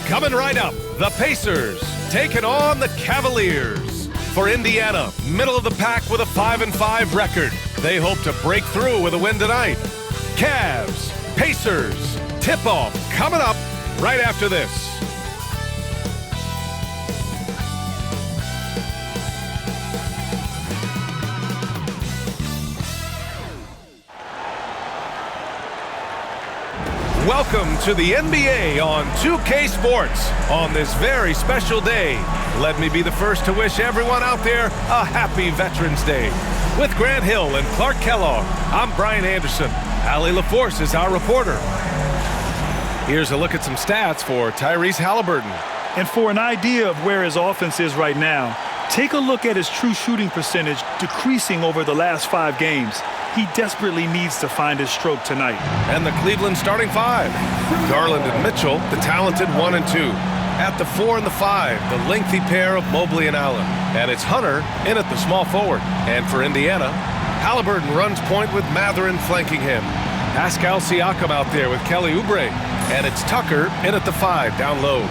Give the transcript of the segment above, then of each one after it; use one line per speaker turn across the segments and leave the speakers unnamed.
Coming right up, the Pacers taking on the Cavaliers. For Indiana, middle of the pack with a 5-5 record. They hope to break through with a win tonight. Cavs, Pacers, tip-off coming up right after this. Welcome to the NBA on 2K Sports on this very special day. Let me be the first to wish everyone out there a happy Veterans Day. With Grant Hill and Clark Kellogg, I'm Brian Anderson. Allie LaForce is our reporter. Here's a look at some stats for Tyrese Halliburton.
And for an idea of where his offense is right now, take a look at his true shooting percentage decreasing over the last 5 games. He desperately needs to find his stroke tonight.
And the Cleveland starting 5. Garland and Mitchell, the talented 1 and 2. At the 4 and the 5, the lengthy pair of Mobley and Allen. And it's Hunter in at the small forward. And for Indiana, Halliburton runs point with Mathurin flanking him. Pascal Siakam out there with Kelly Oubre. And it's Tucker in at the 5 down low.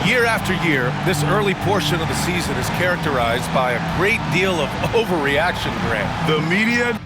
Year after year, this early portion of the season is characterized by a great deal of overreaction, Grant.
The media...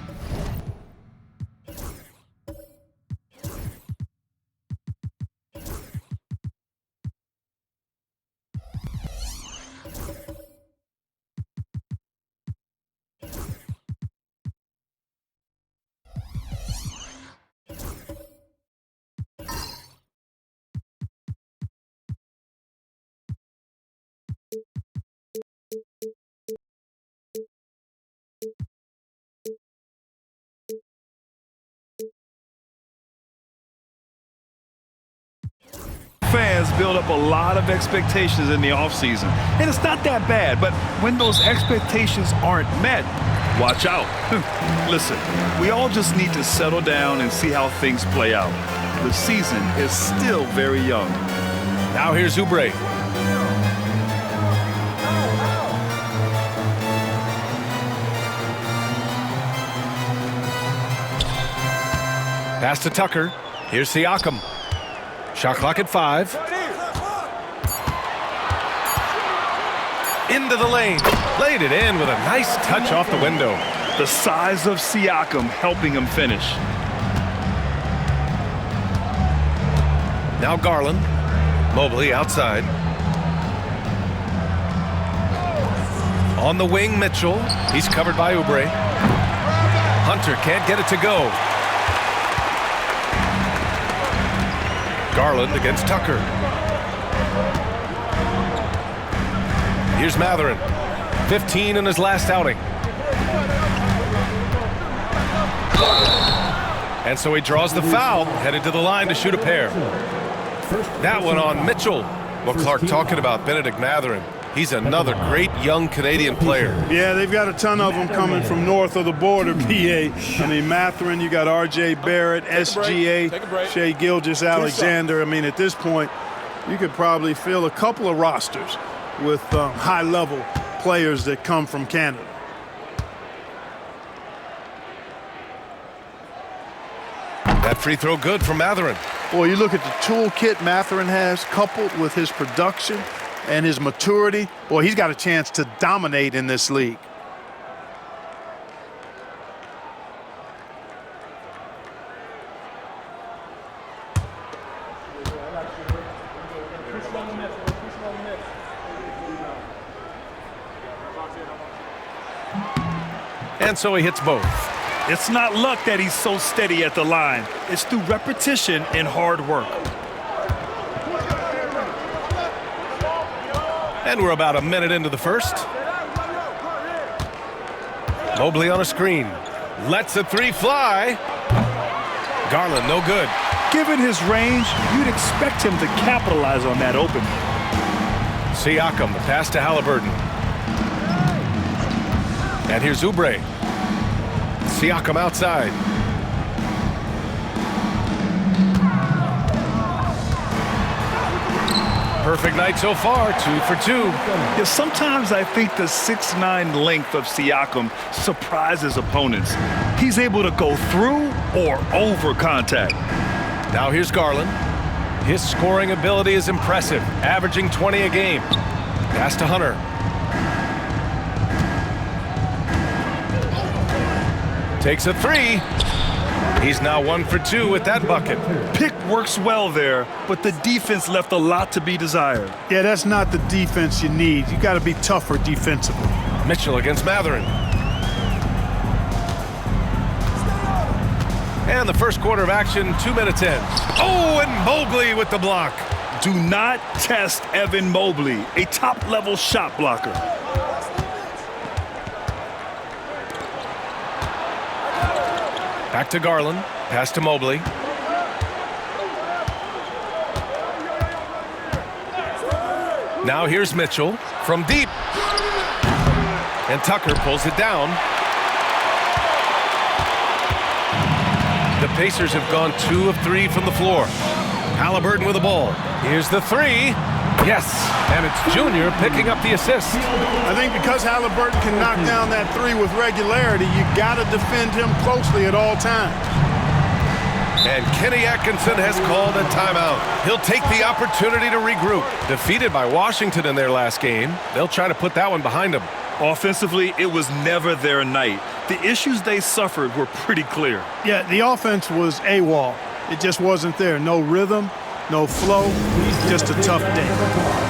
Fans build up a lot of expectations in the offseason, and it's not that bad, but when those expectations aren't met, watch out. Listen, we all just need to settle down and see how things play out. The season is still very young.
Now here's Oubre. Pass to Tucker. Here's Siakam. Shot clock at 5. Into the lane. Laid it in with a nice touch off the window.
The size of Siakam helping him finish.
Now Garland. Mobley outside. On the wing, Mitchell. He's covered by Oubre. Hunter can't get it to go. Garland against Tucker. Here's Mathurin. 15 in his last outing. And so he draws the foul, headed to the line to shoot a pair. That one on Mitchell. Well, Clark, talking about Benedict Mathurin. He's another great young Canadian player.
Yeah, they've got a ton of them coming from north of the border, BA. I mean, Mathurin, you got R.J. Barrett, SGA, Shai Gilgeous-Alexander. I mean, at this point, you could probably fill a couple of rosters with high-level players that come from Canada.
That free throw good from Mathurin.
Well, you look at the toolkit Mathurin has, coupled with his production and his maturity, boy, he's got a chance to dominate in this league.
And so he hits both.
It's not luck that he's so steady at the line. It's through repetition and hard work.
And we're about a minute into the first. Mobley on a screen. Lets a 3 fly. Garland, no good.
Given his range, you'd expect him to capitalize on that opening.
Siakam, the pass to Halliburton. And here's Oubre. Siakam outside. Perfect night so far, 2 for 2.
Yeah, sometimes I think the 6'9" length of Siakam surprises opponents. He's able to go through or over contact.
Now here's Garland. His scoring ability is impressive, averaging 20 a game. Pass to Hunter. Takes a three. He's now 1 for 2 with that bucket.
Pick works well there, but the defense left a lot to be desired.
Yeah, that's not the defense you need. You got to be tougher defensively.
Mitchell against Matherin. And the first quarter of action, 2 minutes in. Oh, and Mobley with the block.
Do not test Evan Mobley, a top-level shot blocker.
Back to Garland. Pass to Mobley. Now here's Mitchell from deep. And Tucker pulls it down. The Pacers have gone 2 of 3 from the floor. Halliburton with the ball. Here's the three. Yes, and it's Junior picking up the assist.
I think because Halliburton can knock down that three with regularity, you got to defend him closely at all times.
And Kenny Atkinson has called a timeout. He'll take the opportunity to regroup. Defeated by Washington in their last game, they'll try to put that one behind them.
Offensively, it was never their night. The issues they suffered were pretty clear.
Yeah, the offense was AWOL. It just wasn't there. No rhythm, no flow, just a tough day.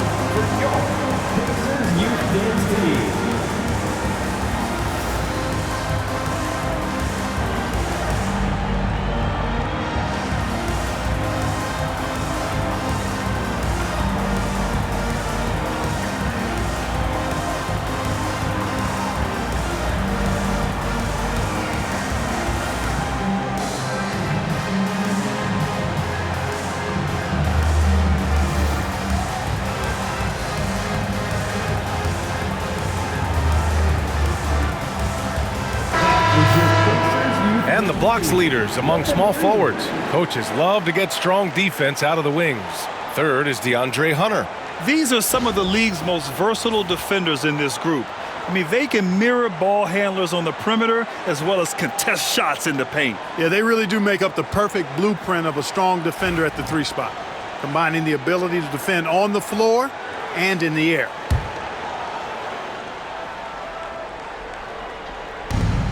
And the blocks leaders among small forwards. Coaches love to get strong defense out of the wings. Third is DeAndre Hunter.
These are some of the league's most versatile defenders in this group. I mean, they can mirror ball handlers on the perimeter as well as contest shots in the paint.
Yeah, they really do make up the perfect blueprint of a strong defender at the three spot, combining the ability to defend on the floor and in the air.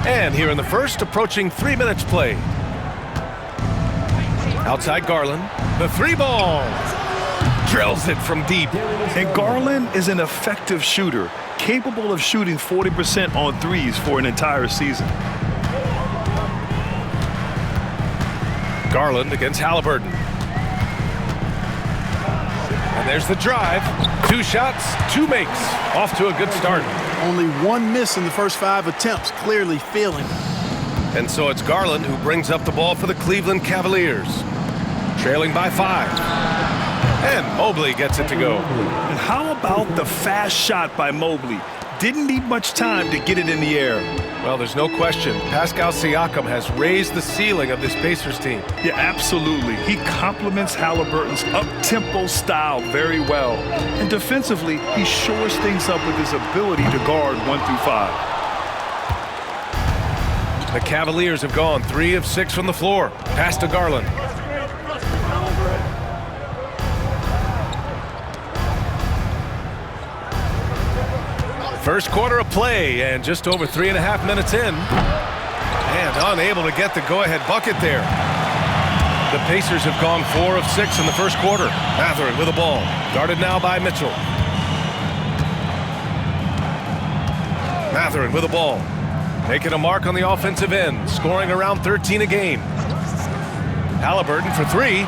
And here in the first, approaching 3 minutes played. Outside Garland, the three ball. Drills it from deep.
And Garland is an effective shooter, capable of shooting 40% on threes for an entire season.
Garland against Halliburton. And there's the drive. 2 shots, 2 makes. Off to a good start.
Only 1 miss in the first 5 attempts, clearly failing.
And so it's Garland who brings up the ball for the Cleveland Cavaliers. Trailing by 5. And Mobley gets it to go.
And how about the fast shot by Mobley? Didn't need much time to get it in the air.
Well, there's no question. Pascal Siakam has raised the ceiling of this Pacers team.
Yeah, absolutely. He complements Halliburton's up-tempo style very well. And defensively, he shores things up with his ability to guard 1 through 5.
The Cavaliers have gone 3 of 6 from the floor. Pass to Garland. First quarter of play, and just over 3.5 minutes in. And unable to get the go-ahead bucket there. The Pacers have gone 4 of 6 in the first quarter. Matherin with the ball. Guarded now by Mitchell. Matherin with the ball. Making a mark on the offensive end. Scoring around 13 a game. Halliburton for 3.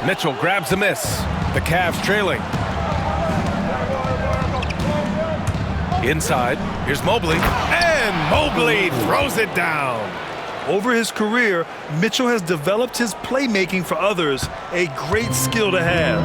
Mitchell grabs the miss. The Cavs trailing. Inside, here's Mobley, and Mobley throws it down.
Over his career, Mitchell has developed his playmaking for others, a great skill to have.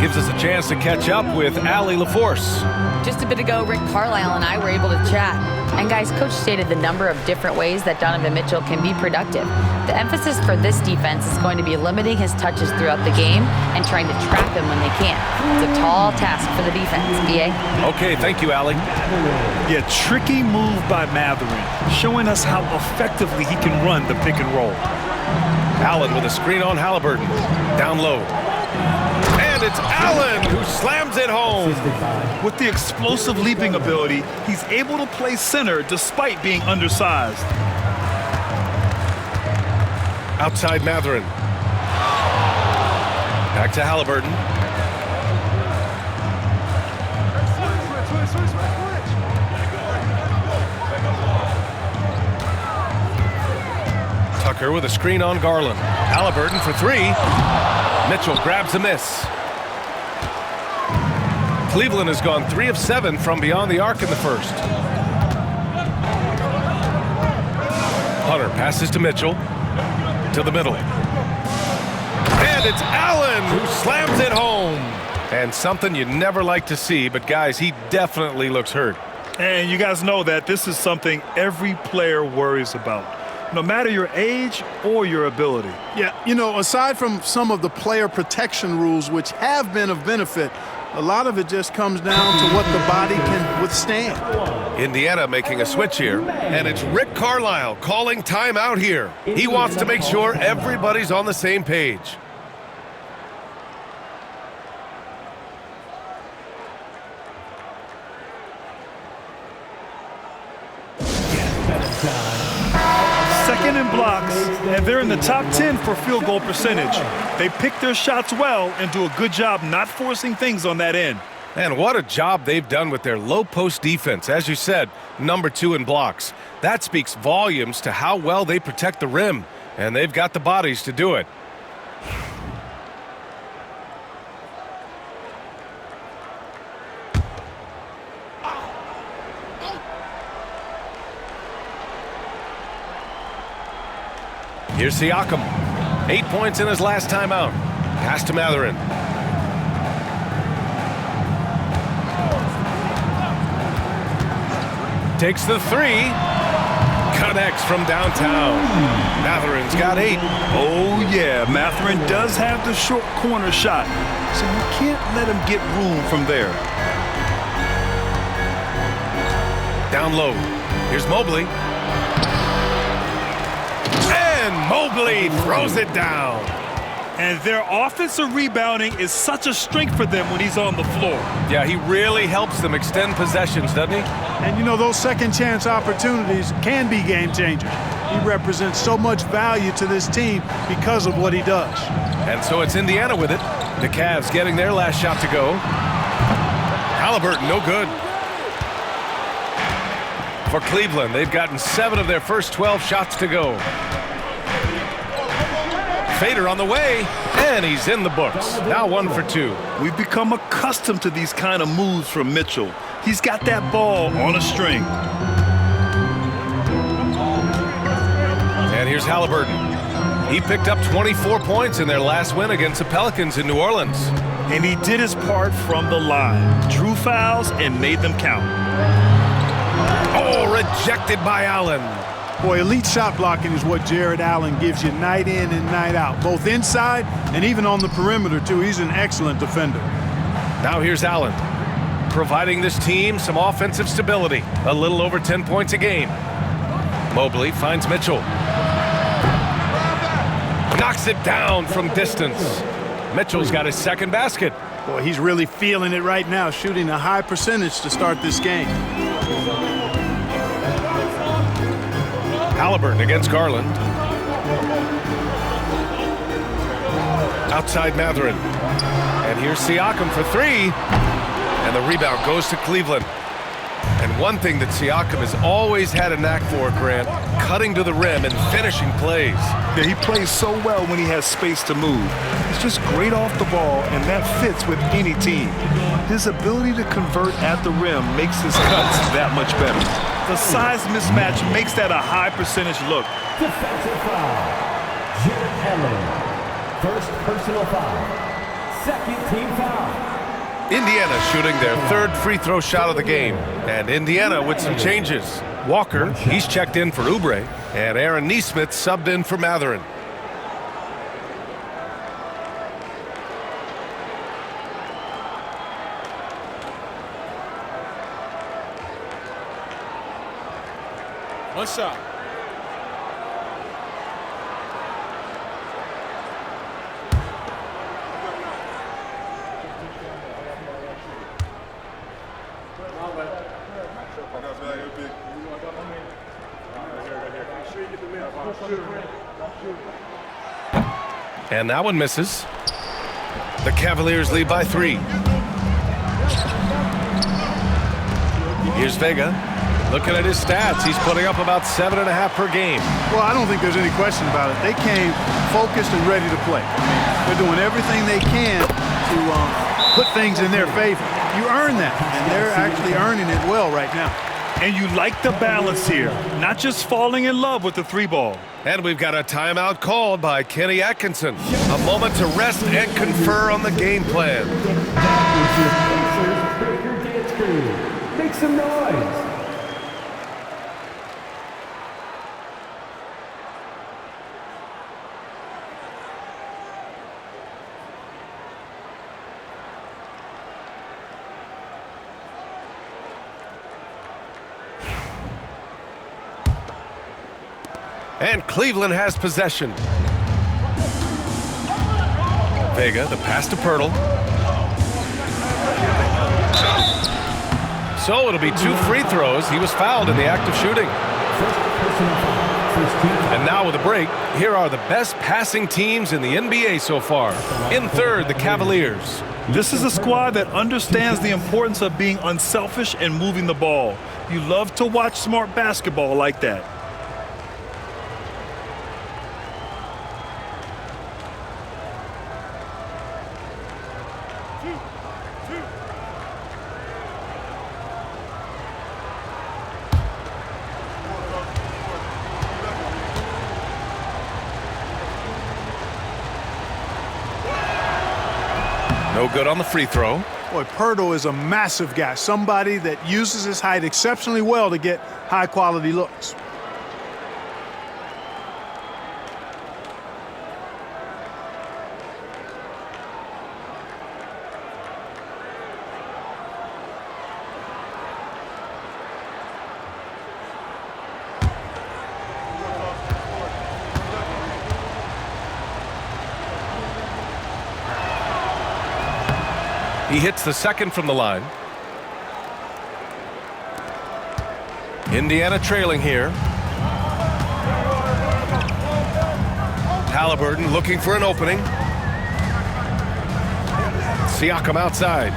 Gives us a chance to catch up with Allie LaForce.
Just a bit ago, Rick Carlisle and I were able to chat. And guys, Coach stated the number of different ways that Donovan Mitchell can be productive. The emphasis for this defense is going to be limiting his touches throughout the game and trying to trap him when they can. It's a tall task for the defense, B.A.
Okay, thank you, Allie.
Yeah, tricky move by Matherin, showing us how effectively he can run the pick and roll.
Allen with a screen on Halliburton. Down low. And it's Allen who slams it home.
With the explosive leaping ability, he's able to play center despite being undersized.
Outside Mathurin. Back to Halliburton. Tucker with a screen on Garland. Halliburton for three. Mitchell grabs a miss. Cleveland has gone 3 of 7 from beyond the arc in the first. Hunter passes to Mitchell. To the middle. And it's Allen who slams it home. And something you never like to see, but guys, he definitely looks hurt.
And you guys know that this is something every player worries about, no matter your age or your ability.
Yeah, you know, aside from some of the player protection rules, which have been of benefit, a lot of it just comes down to what the body can withstand.
Indiana making a switch here, and it's Rick Carlisle calling timeout here. He wants to make sure everybody's on the same page.
Second in blocks, and they're in the top 10 for field goal percentage. They pick their shots well and do a good job not forcing things on that end.
And what a job they've done with their low post defense. As you said, number 2 in blocks. That speaks volumes to how well they protect the rim, and they've got the bodies to do it. Here's Siakam. 8 points in his last timeout. Pass to Mathurin. Takes the three. Connects from downtown. Mathurin's got 8.
Oh, yeah, Mathurin does have the short corner shot, so you can't let him get room from there.
Down low. Here's Mobley. And Mobley throws it down.
And their offensive rebounding is such a strength for them when he's on the floor.
Yeah, he really helps them extend possessions, doesn't he?
And, you know, those second chance opportunities can be game changers. He represents so much value to this team because of what he does.
And so it's Indiana with it. The Cavs getting their last shot to go. Halliburton, no good. For Cleveland, they've gotten 7 of their first 12 shots to go. Fader on the way, and he's in the books. Now 1 for 2.
We've become accustomed to these kind of moves from Mitchell. He's got that ball on a string.
And here's Halliburton. He picked up 24 points in their last win against the Pelicans in New Orleans.
And he did his part from the line. Drew fouls and made them count.
Oh, rejected by Allen.
Boy, elite shot blocking is what Jared Allen gives you night in and night out, both inside and even on the perimeter, too. He's an excellent defender.
Now here's Allen, providing this team some offensive stability. A little over 10 points a game. Mobley finds Mitchell. Knocks it down from distance. Mitchell's got his second basket.
Boy, he's really feeling it right now, shooting a high percentage to start this game.
Halliburton against Garland. Outside Mathurin. And here's Siakam for 3. And the rebound goes to Cleveland. And one thing that Siakam has always had a knack for, Grant, cutting to the rim and finishing plays.
Yeah, he plays so well when he has space to move. He's just great off the ball, and that fits with any team. His ability to convert at the rim makes his cuts that much better. The size mismatch makes that a high percentage look.
Defensive foul. Jared Allen. First personal foul. Second team foul.
Indiana shooting their 3rd free throw shot of the game. And Indiana with some changes. Walker, he's checked in for Oubre. And Aaron Nesmith subbed in for Mathurin.
One shot.
And that one misses. The Cavaliers lead by 3. Here's Vega. Looking at his stats, he's putting up about 7.5 per game.
Well, I don't think there's any question about it. They came focused and ready to play. They're doing everything they can to put things in their favor. You earn that, and they're actually earning it well right now.
And you like the balance here, not just falling in love with the 3-ball.
And we've got a timeout called by Kenny Atkinson. A moment to rest and confer on the game plan.
Make some noise.
And Cleveland has possession. Vega, the pass to Pirtle. So it'll be 2 free throws. He was fouled in the act of shooting. And now with a break, here are the best passing teams in the NBA so far. In third, the Cavaliers.
This is a squad that understands the importance of being unselfish and moving the ball. You love to watch smart basketball like that.
No good on the free throw.
Boy, Pirtle is a massive guy, somebody that uses his height exceptionally well to get high-quality looks.
He hits the second from the line. Indiana trailing here. Halliburton looking for an opening. Siakam outside.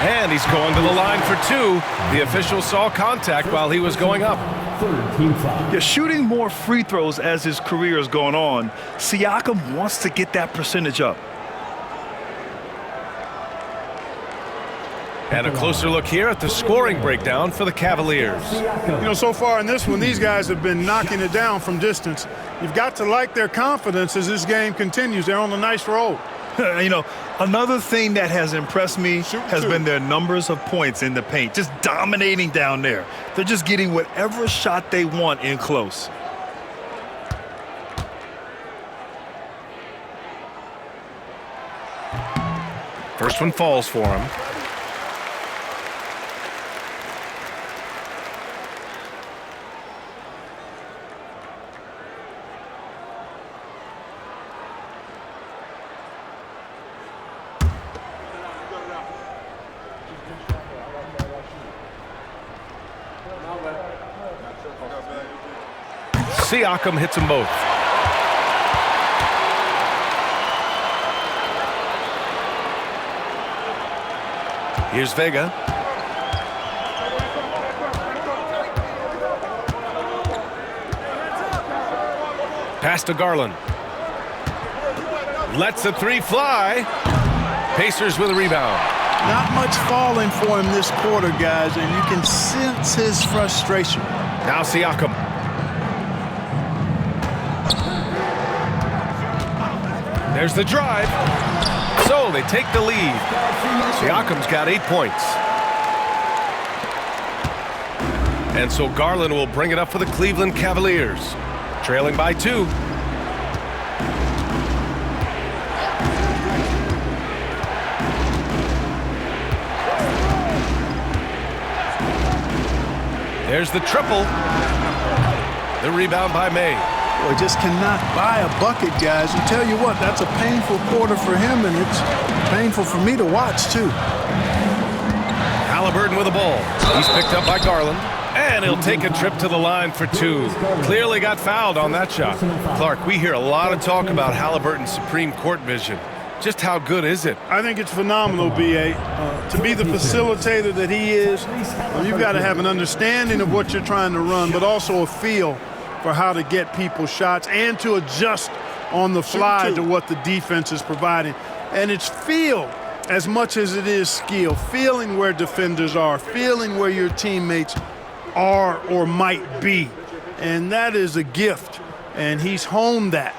And he's going to the line for 2. The official saw contact while he was going up.
Yeah, shooting more free throws as his career is going on, Siakam wants to get that percentage up.
And a closer look here at the scoring breakdown for the Cavaliers.
You know, so far in this one, these guys have been knocking it down from distance. You've got to like their confidence as this game continues. They're on a nice roll.
You know, another thing that has impressed me has been their numbers of points in the paint, just dominating down there. They're just getting whatever shot they want in close.
First one falls for him. Siakam hits them both. Here's Vega. Pass to Garland. Lets the 3 fly. Pacers with a rebound.
Not much falling for him this quarter, guys, and you can sense his frustration.
Now Siakam. There's the drive. So they take the lead. Siakam's got 8 points. And so Garland will bring it up for the Cleveland Cavaliers. Trailing by 2. There's the triple. The rebound by May.
Boy, just cannot buy a bucket, guys. And tell you what, that's a painful quarter for him, and it's painful for me to watch, too.
Halliburton with the ball. He's picked up by Garland. And he'll take a trip to the line for two. Clearly got fouled on that shot. Clark, we hear a lot of talk about Halliburton's Supreme Court vision. Just how good is it?
I think it's phenomenal, B.A. To be the facilitator that he is, you've got to have an understanding of what you're trying to run, but also a feel for how to get people shots and to adjust on the fly to what the defense is providing. And it's feel as much as it is skill, feeling where defenders are, feeling where your teammates are or might be. And that is a gift. And he's honed that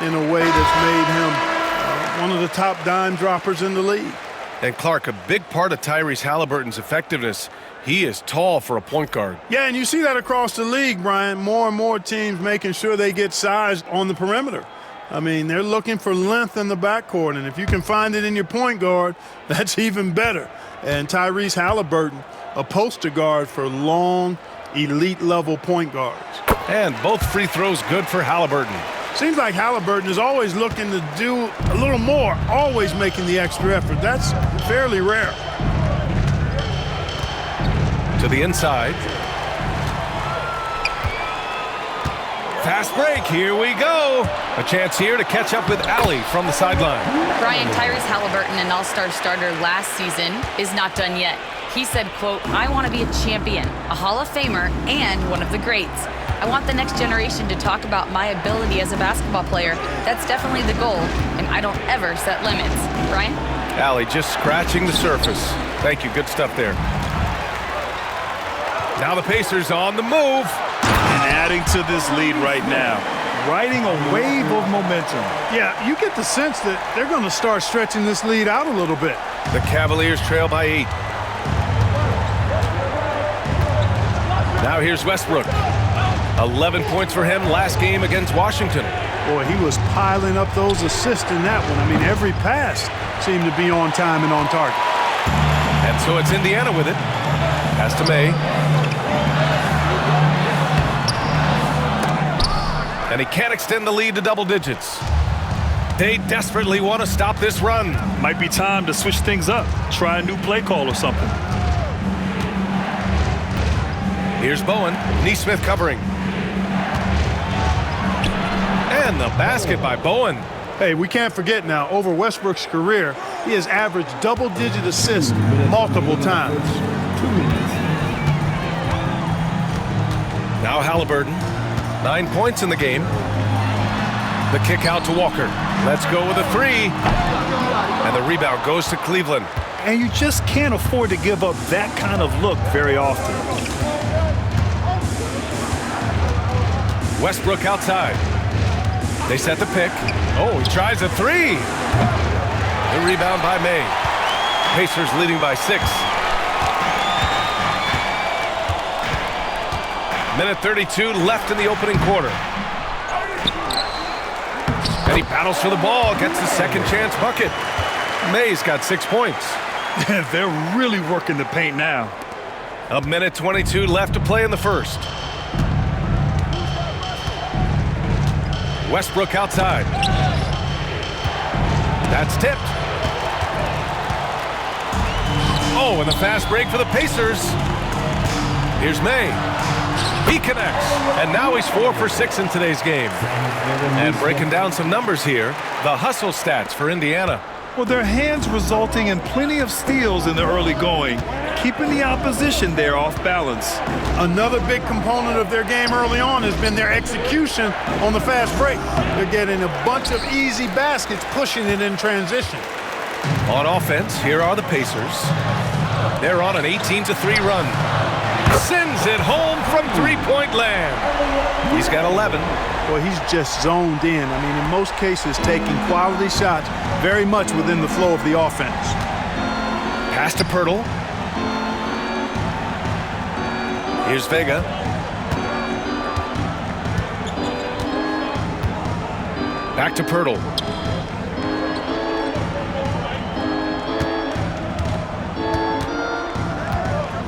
in a way that's made him one of the top dime droppers in the league.
And Clark, a big part of Tyrese Halliburton's effectiveness, he is tall for a point guard.
Yeah, and you see that across the league, Brian. More and more teams making sure they get size on the perimeter. I mean, they're looking for length in the backcourt, and if you can find it in your point guard, that's even better. And Tyrese Halliburton, a poster guard for long, elite-level point guards.
And both free throws good for Halliburton.
Seems like Halliburton is always looking to do a little more, always making the extra effort. That's fairly rare.
To the inside. Fast break, here we go. A chance here to catch up with Allie from the sideline.
Brian, Tyrese Halliburton, an all-star starter last season, is not done yet. He said, quote, "I want to be a champion, a Hall of Famer, and one of the greats. I want the next generation to talk about my ability as a basketball player. That's definitely the goal, and I don't ever set limits." Brian?
Allie just scratching the surface. Thank you, good stuff there. Now the Pacers on the move.
And adding to this lead right now. Riding a wave of momentum.
Yeah, you get the sense that they're going to start stretching this lead out a little bit.
The Cavaliers trail by 8. Now here's Westbrook. 11 points for him last game against Washington.
Boy, he was piling up those assists in that one. I mean, every pass seemed to be on time and on target.
And so it's Indiana with it. Pass to May. And he can't extend the lead to double digits. They desperately want to stop this run.
Might be time to switch things up. Try a new play call or something.
Here's Bowen. Neesmith covering. And the basket by Bowen.
Hey, we can't forget now, over Westbrook's career, he has averaged double-digit assists multiple times.
2 minutes.
Now Halliburton. 9 points in the game. The kick out to Walker. Let's go with a three. And the rebound goes to Cleveland.
And you just can't afford to give up that kind of look very often.
Westbrook outside. They set the pick. Oh, he tries a three. The rebound by May. Pacers leading by 6. Minute 32 left in the opening quarter. And he battles for the ball, gets the second chance bucket. May's got 6 points.
They're really working the paint now.
A minute 22 left to play in the first. Westbrook outside. That's tipped. Oh, and the fast break for the Pacers. Here's May. He connects, and now he's 4 for 6 in today's game. And breaking down some numbers here, the hustle stats for Indiana.
Well, their hands resulting in plenty of steals in the early going, keeping the opposition there off balance.
Another big component of their game early on has been their execution on the fast break. They're getting a bunch of easy baskets, pushing it in transition.
On offense, here are the Pacers. They're on an 18-3 run. Sends it home from three-point land. He's got 11.
Well, he's just zoned in. I mean, in most cases, taking quality shots very much within the flow of the offense.
Pass to Pirtle. Here's Vega. Back to Pirtle.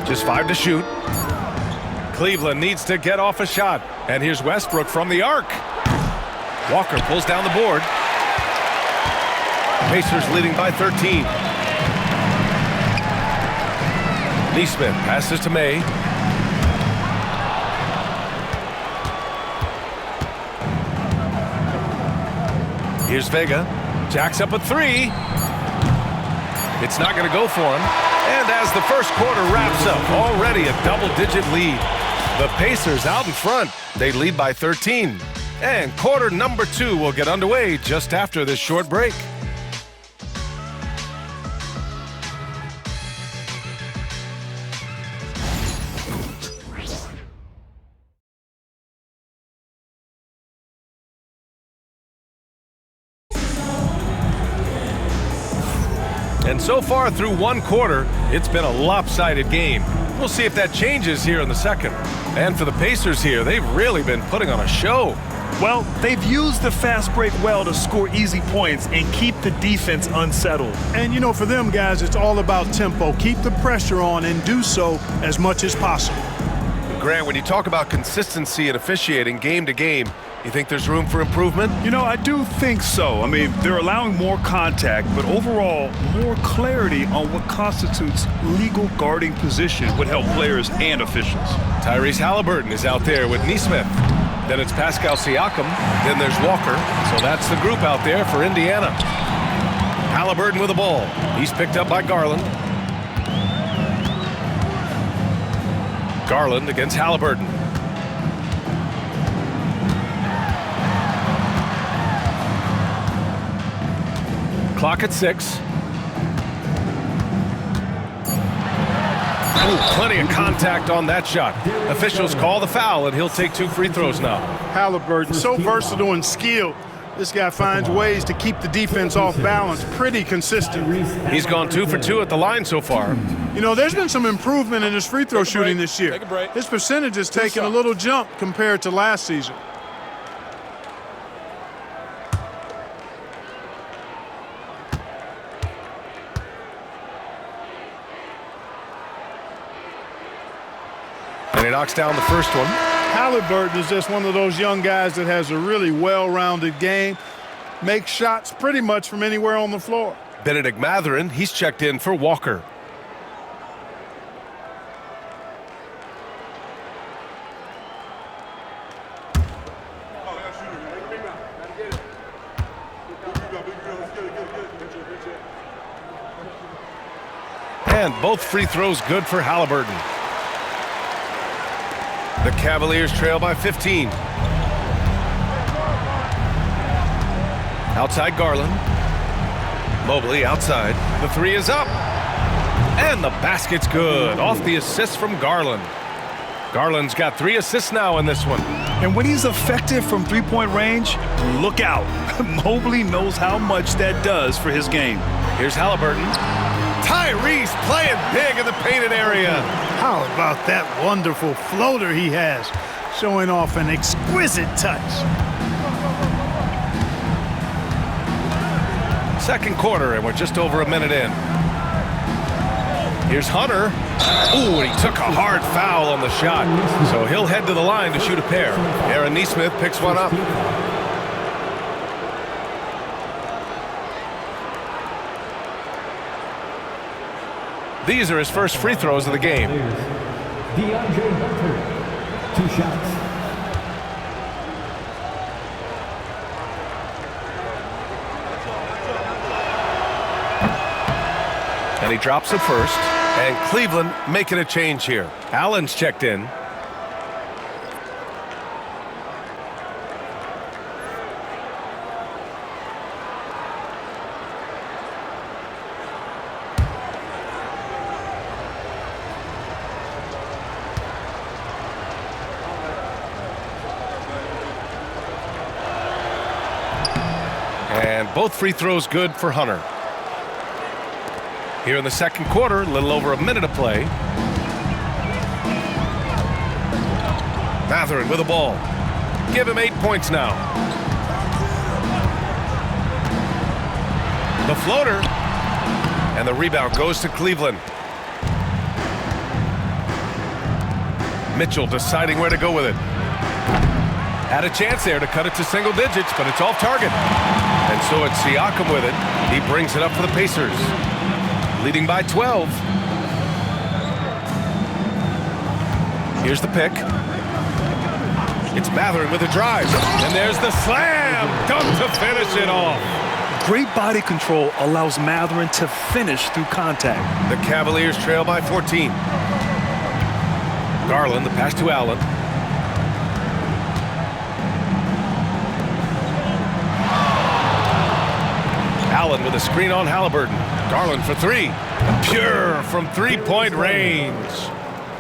Just 5 to shoot. Cleveland needs to get off a shot. And here's Westbrook from the arc. Walker pulls down the board. Pacers leading by 13. Neesmith passes to May. Here's Vega. Jacks up a three. It's not going to go for him. And as the first quarter wraps up, already a double-digit lead. The Pacers out in front. They lead by 13. And quarter number 2 will get underway just after this short break. And so far through one quarter, it's been a lopsided game. We'll see if that changes here in the second. And for the Pacers here, they've really been putting on a show.
Well, they've used the fast break well to score easy points and keep the defense unsettled.
And, you know, for them guys, it's all about tempo. Keep the pressure on and do so as much as possible.
Grant, when you talk about consistency and officiating game to game, you think there's room for improvement?
You know, I do think so. I mean, they're allowing more contact, but overall, more clarity on what constitutes legal guarding position would help players and officials.
Tyrese Halliburton is out there with Nesmith. Then it's Pascal Siakam. Then there's Walker. So that's the group out there for Indiana. Halliburton with the ball. He's picked up by Garland. Garland against Halliburton. Clock at 6. Ooh, plenty of contact on that shot. Officials call the foul, and he'll take 2 free throws now.
Halliburton, so versatile and skilled. This guy finds ways to keep the defense off balance pretty consistent.
He's gone 2 for 2 at the line so far.
You know, there's been some improvement in his free throw shooting this year. His percentage has taken a little jump compared to last season.
And he knocks down the first one.
Halliburton is just one of those young guys that has a really well-rounded game. Makes shots pretty much from anywhere on the floor.
Benedict Mathurin, he's checked in for Walker. And both free throws good for Halliburton. The Cavaliers trail by 15. Outside Garland. Mobley outside. The 3 is up. And the basket's good. Off the assist from Garland. Garland's got 3 assists now in this one.
And when he's effective from three-point range, look out. Mobley knows how much that does for his game.
Here's Halliburton. Tyrese playing big in the painted area.
How about that wonderful floater he has, showing off an exquisite touch.
Second quarter, and we're just over a minute in. Here's Hunter. Ooh, and he took a hard foul on the shot. So he'll head to the line to shoot a pair. Aaron Nesmith picks one up. These are his first free throws of the game.
DeAndre Hunter, 2 shots.
And he drops it first. And Cleveland making a change here. Allen's checked in. And both free throws good for Hunter. Here in the second quarter, a little over a minute of play. Mathurin with the ball. Give him 8 points now. The floater. And the rebound goes to Cleveland. Mitchell deciding where to go with it. Had a chance there to cut it to single digits, but it's off target. And so it's Siakam with it. He brings it up for the Pacers. Leading by 12. Here's the pick. It's Mathurin with a drive. And there's the slam. Dunk to finish it off.
Great body control allows Mathurin to finish through contact.
The Cavaliers trail by 14. Garland, the pass to Allen. Allen with a screen on Halliburton. Garland for three. Pure from three-point range.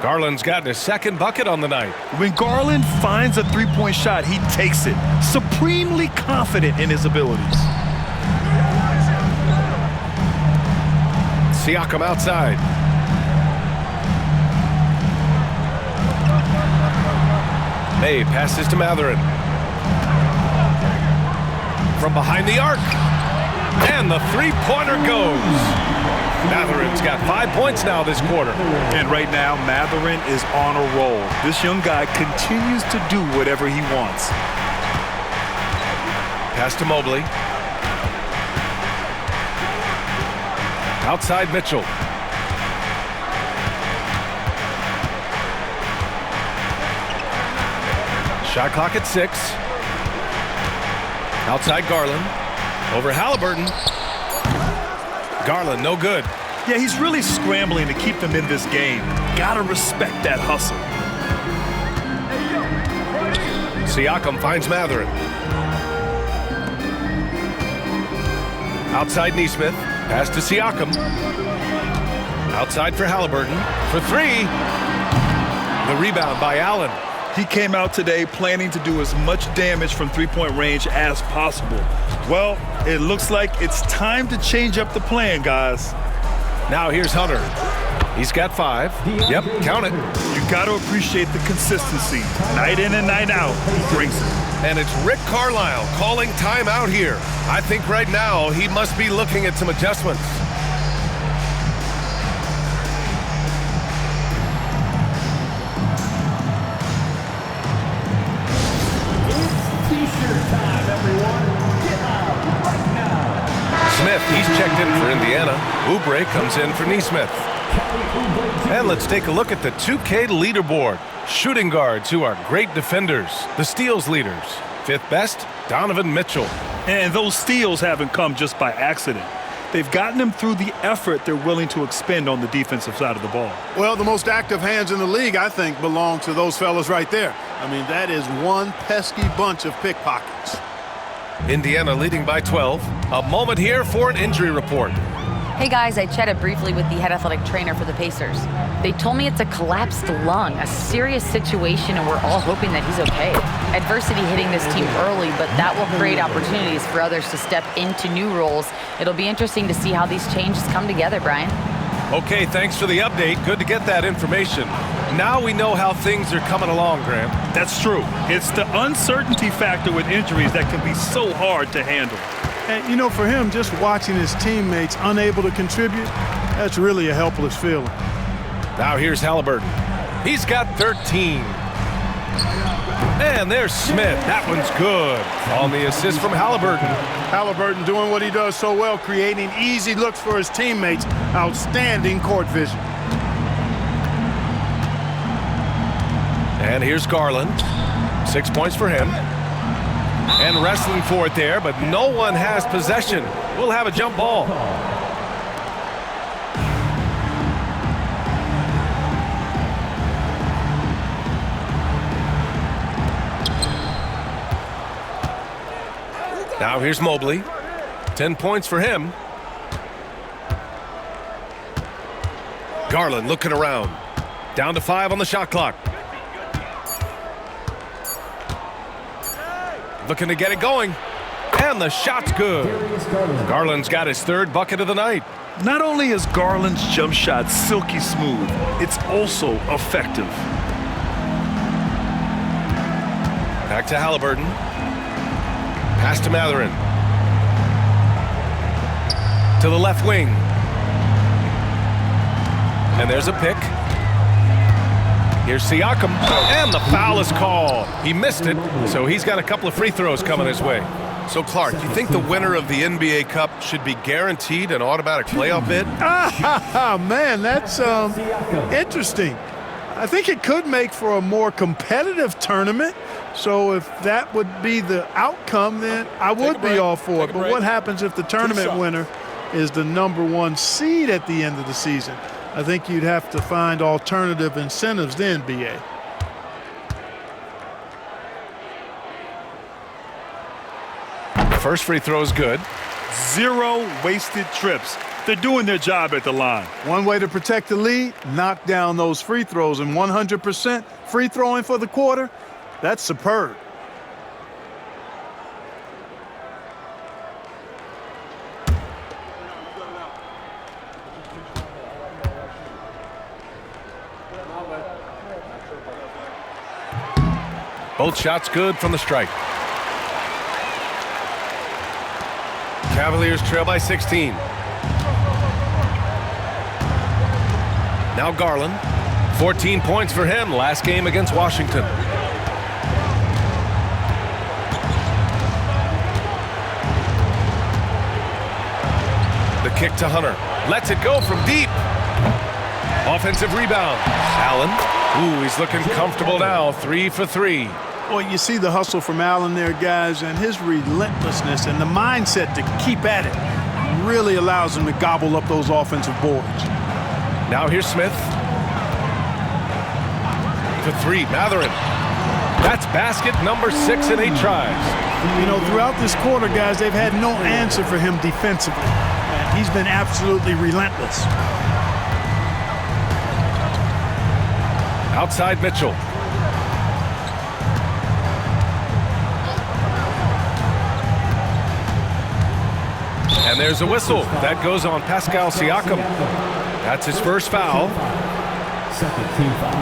Garland's gotten his second bucket on the night.
When Garland finds a three-point shot, he takes it, supremely confident in his abilities.
Siakam outside. May passes to Mathurin. From behind the arc. And the three-pointer goes. Mathurin's got 5 points now this quarter.
And right now, Mathurin is on a roll. This young guy continues to do whatever he wants.
Pass to Mobley. Outside Mitchell. Shot clock at 6. Outside Garland. Over Halliburton. Garland, no good.
Yeah, he's really scrambling to keep them in this game. Gotta respect that hustle.
Siakam finds Mathurin. Outside Nesmith. Pass to Siakam. Outside for Halliburton. For three. The rebound by Allen.
He came out today planning to do as much damage from three-point range as possible. Well, it looks like it's time to change up the plan, guys.
Now here's Hunter. He's got 5. Yep, count it.
You got to appreciate the consistency. Night in and night out, he brings it.
And it's Rick Carlisle calling timeout here. I think right now he must be looking at some adjustments. Smith, he's checked in for Indiana. Oubre comes in for Nesmith. And let's take a look at the 2K leaderboard. Shooting guards who are great defenders. The steals leaders. 5th best, Donovan Mitchell.
And those steals haven't come just by accident. They've gotten them through the effort they're willing to expend on the defensive side of the ball.
Well, the most active hands in the league, I think, belong to those fellas right there. I mean, that is one pesky bunch of pickpockets.
Indiana leading by 12. A moment here for an injury report.
Hey guys, I chatted briefly with the head athletic trainer for the Pacers. They told me it's a collapsed lung, a serious situation, and we're all hoping that he's okay. Adversity hitting this team early, but that will create opportunities for others to step into new roles. It'll be interesting to see how these changes come together, Brian.
Okay, thanks for the update. Good to get that information. Now we know how things are coming along, Graham.
That's true. It's the uncertainty factor with injuries that can be so hard to handle.
And, you know, for him, just watching his teammates unable to contribute, that's really a helpless feeling.
Now here's Halliburton. He's got 13. And there's Smith. That one's good. On the assist from Halliburton.
Halliburton doing what he does so well, creating easy looks for his teammates. Outstanding court vision.
And here's Garland. 6 points for him. And wrestling for it there, but no one has possession. We'll have a jump ball. Now here's Mobley. 10 points for him. Garland looking around. Down to 5 on the shot clock. Looking to get it going. And the shot's good. Garland's got his 3rd bucket of the night.
Not only is Garland's jump shot silky smooth, it's also effective.
Back to Halliburton. Pass to Mathurin. To the left wing. And there's a pick. Here's Siakam. And the foul is called. He missed it, so he's got a couple of free throws coming his way. So, Clark, you think the winner of the NBA Cup should be guaranteed an automatic playoff bid?
Man, that's interesting. I think it could make for a more competitive tournament. So if that would be the outcome, then I would be all for it. But what happens if the tournament winner is the #1 seed at the end of the season? I think you'd have to find alternative incentives then, BA.
First free throw is good.
0 wasted trips. They're doing their job at the line.
One way to protect the lead, knock down those free throws, and 100% free throwing for the quarter, that's superb.
Both shots good from the strike. Cavaliers trail by 16. Now Garland. 14 points for him last game against Washington. The kick to Hunter. Lets it go from deep. Offensive rebound. Allen. Ooh, he's looking comfortable now. 3 for 3.
Well, you see the hustle from Allen there, guys, and his relentlessness and the mindset to keep at it really allows him to gobble up those offensive boards.
Now here's Smith. For 3, Matherin. That's basket number 6 in 8 tries.
You know, throughout this quarter, guys, they've had no answer for him defensively. And he's been absolutely relentless.
Outside Mitchell. And there's a whistle. That goes on Pascal Siakam. That's his first foul.
Second team foul.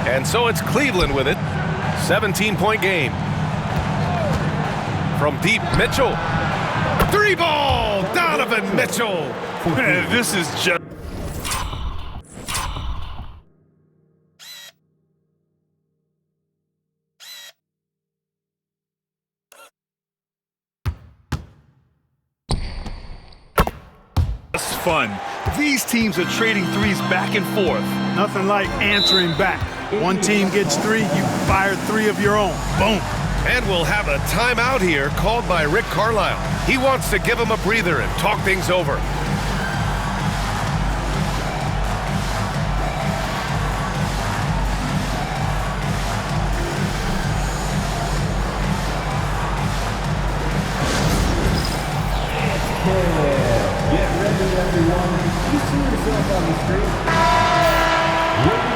And so it's Cleveland with it. 17-point game. From deep, Mitchell. 3-ball, Donovan Mitchell.
This is just... fun. These teams are trading threes back and forth.
Nothing like answering back. One team gets 3, you fire 3 of your own. Boom.
And we'll have a timeout here called by Rick Carlisle. He wants to give him a breather and talk things over.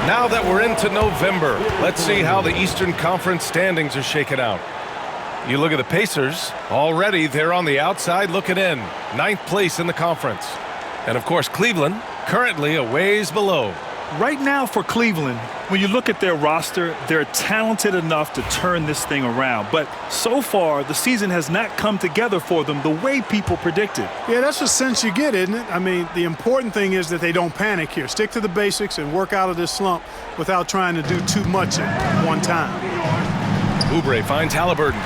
Now that we're into November, let's see how the Eastern Conference standings are shaken out. You look at the Pacers, already they're on the outside looking in, 9th place in the conference. And of course Cleveland, currently a ways below.
Right now for Cleveland, when you look at their roster, they're talented enough to turn this thing around. But so far, the season has not come together for them the way people predicted.
Yeah, that's the sense you get, isn't it? I mean, the important thing is that they don't panic here. Stick to the basics and work out of this slump without trying to do too much at one time.
Oubre finds Halliburton.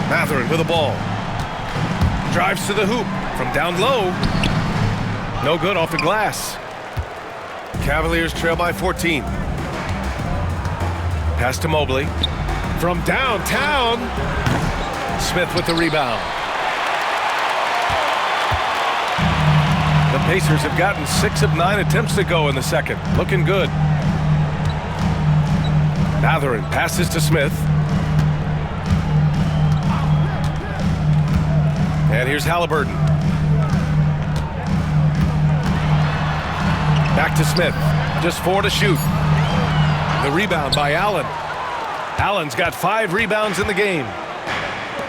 Matherin with the ball. Drives to the hoop from down low. No good off the glass. Cavaliers trail by 14. Pass to Mobley. From downtown. Smith with the rebound. The Pacers have gotten 6 of 9 attempts to go in the second. Looking good. Matherin passes to Smith. And here's Halliburton. Back to Smith. Just 4 to shoot. The rebound by Allen. Allen's got 5 rebounds in the game.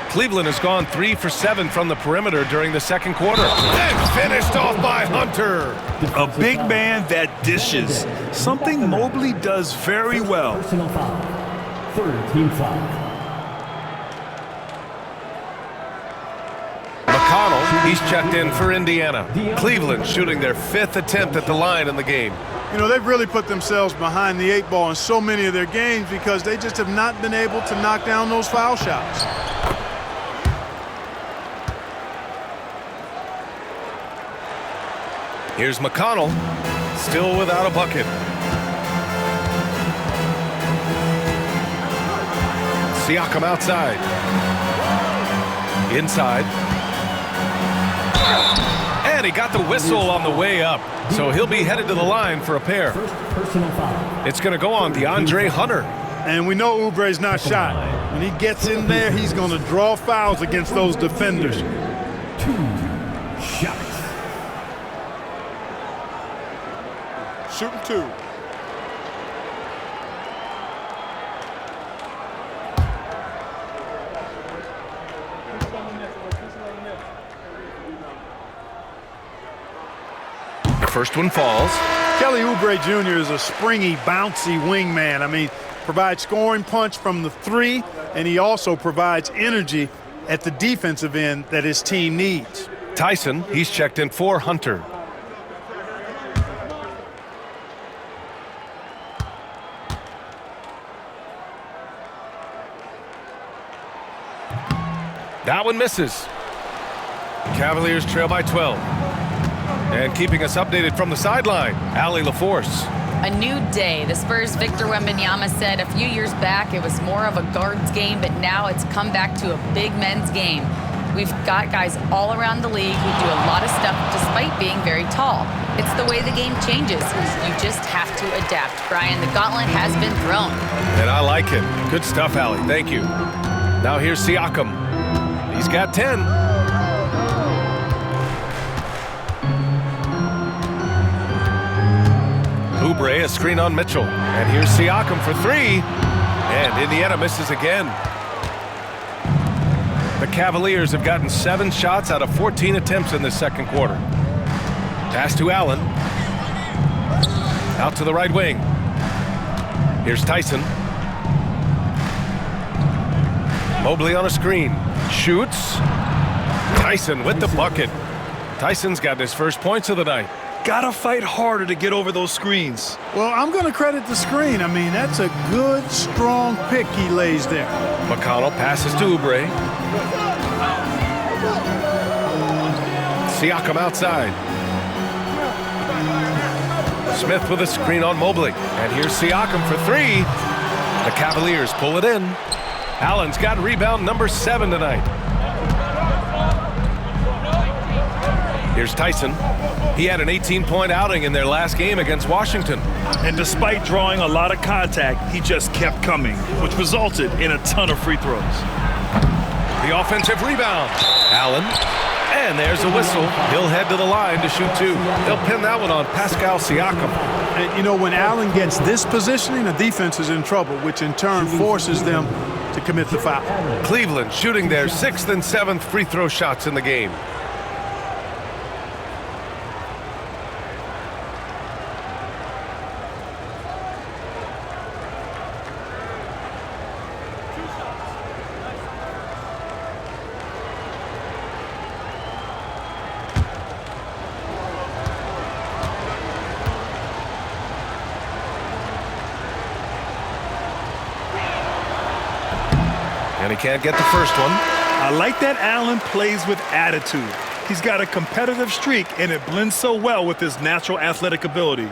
Cleveland has gone 3 for 7 from the perimeter during the second quarter. And finished off by Hunter.
A big man that dishes. Something Mobley does very well.
Personal foul. Third team foul.
He's checked in for Indiana. Cleveland shooting their 5th attempt at the line in the game.
You know, they've really put themselves behind the 8 ball in so many of their games because they just have not been able to knock down those foul shots.
Here's McConnell, still without a bucket. Siakam outside. Inside. And he got the whistle on the way up. So he'll be headed to the line for a pair.
First personal foul.
It's going to go on DeAndre Hunter.
And we know Oubre's not shy. When he gets in there, he's going to draw fouls against those defenders.
2 shots.
Shooting 2.
The first one falls.
Kelly Oubre Jr. is a springy, bouncy wingman. I mean, provides scoring punch from the 3, and he also provides energy at the defensive end that his team needs.
Tyson, he's checked in for Hunter. That one misses. Cavaliers trail by 12. And keeping us updated from the sideline, Allie LaForce.
A new day. The Spurs' Victor Wembanyama said a few years back it was more of a guards game, but now it's come back to a big men's game. We've got guys all around the league who do a lot of stuff despite being very tall. It's the way the game changes. You just have to adapt. Brian, the gauntlet has been thrown.
And I like it. Good stuff, Allie. Thank you. Now here's Siakam. He's got 10. Oubre, a screen on Mitchell. And here's Siakam for 3. And Indiana misses again. The Cavaliers have gotten 7 shots out of 14 attempts in this second quarter. Pass to Allen. Out to the right wing. Here's Tyson. Mobley on a screen. Shoots. Tyson with the bucket. Tyson's got his first points of the night.
Gotta fight harder to get over those screens.
Well, I'm going to credit the screen. I mean, that's a good, strong pick he lays there.
McConnell passes to Oubre. Siakam outside. Smith with a screen on Mobley. And here's Siakam for 3. The Cavaliers pull it in. Allen's got rebound number 7 tonight. Here's Tyson. He had an 18-point outing in their last game against Washington.
And despite drawing a lot of contact, he just kept coming, which resulted in a ton of free throws.
The offensive rebound. Allen. And there's a whistle. He'll head to the line to shoot 2. They'll pin that one on Pascal Siakam.
And, you know, when Allen gets this positioning, the defense is in trouble, which in turn forces them to commit the foul.
Cleveland shooting their 6th and 7th free throw shots in the game. And he can't get the first one.
I like that Allen plays with attitude. He's got a competitive streak, and it blends so well with his natural athletic ability.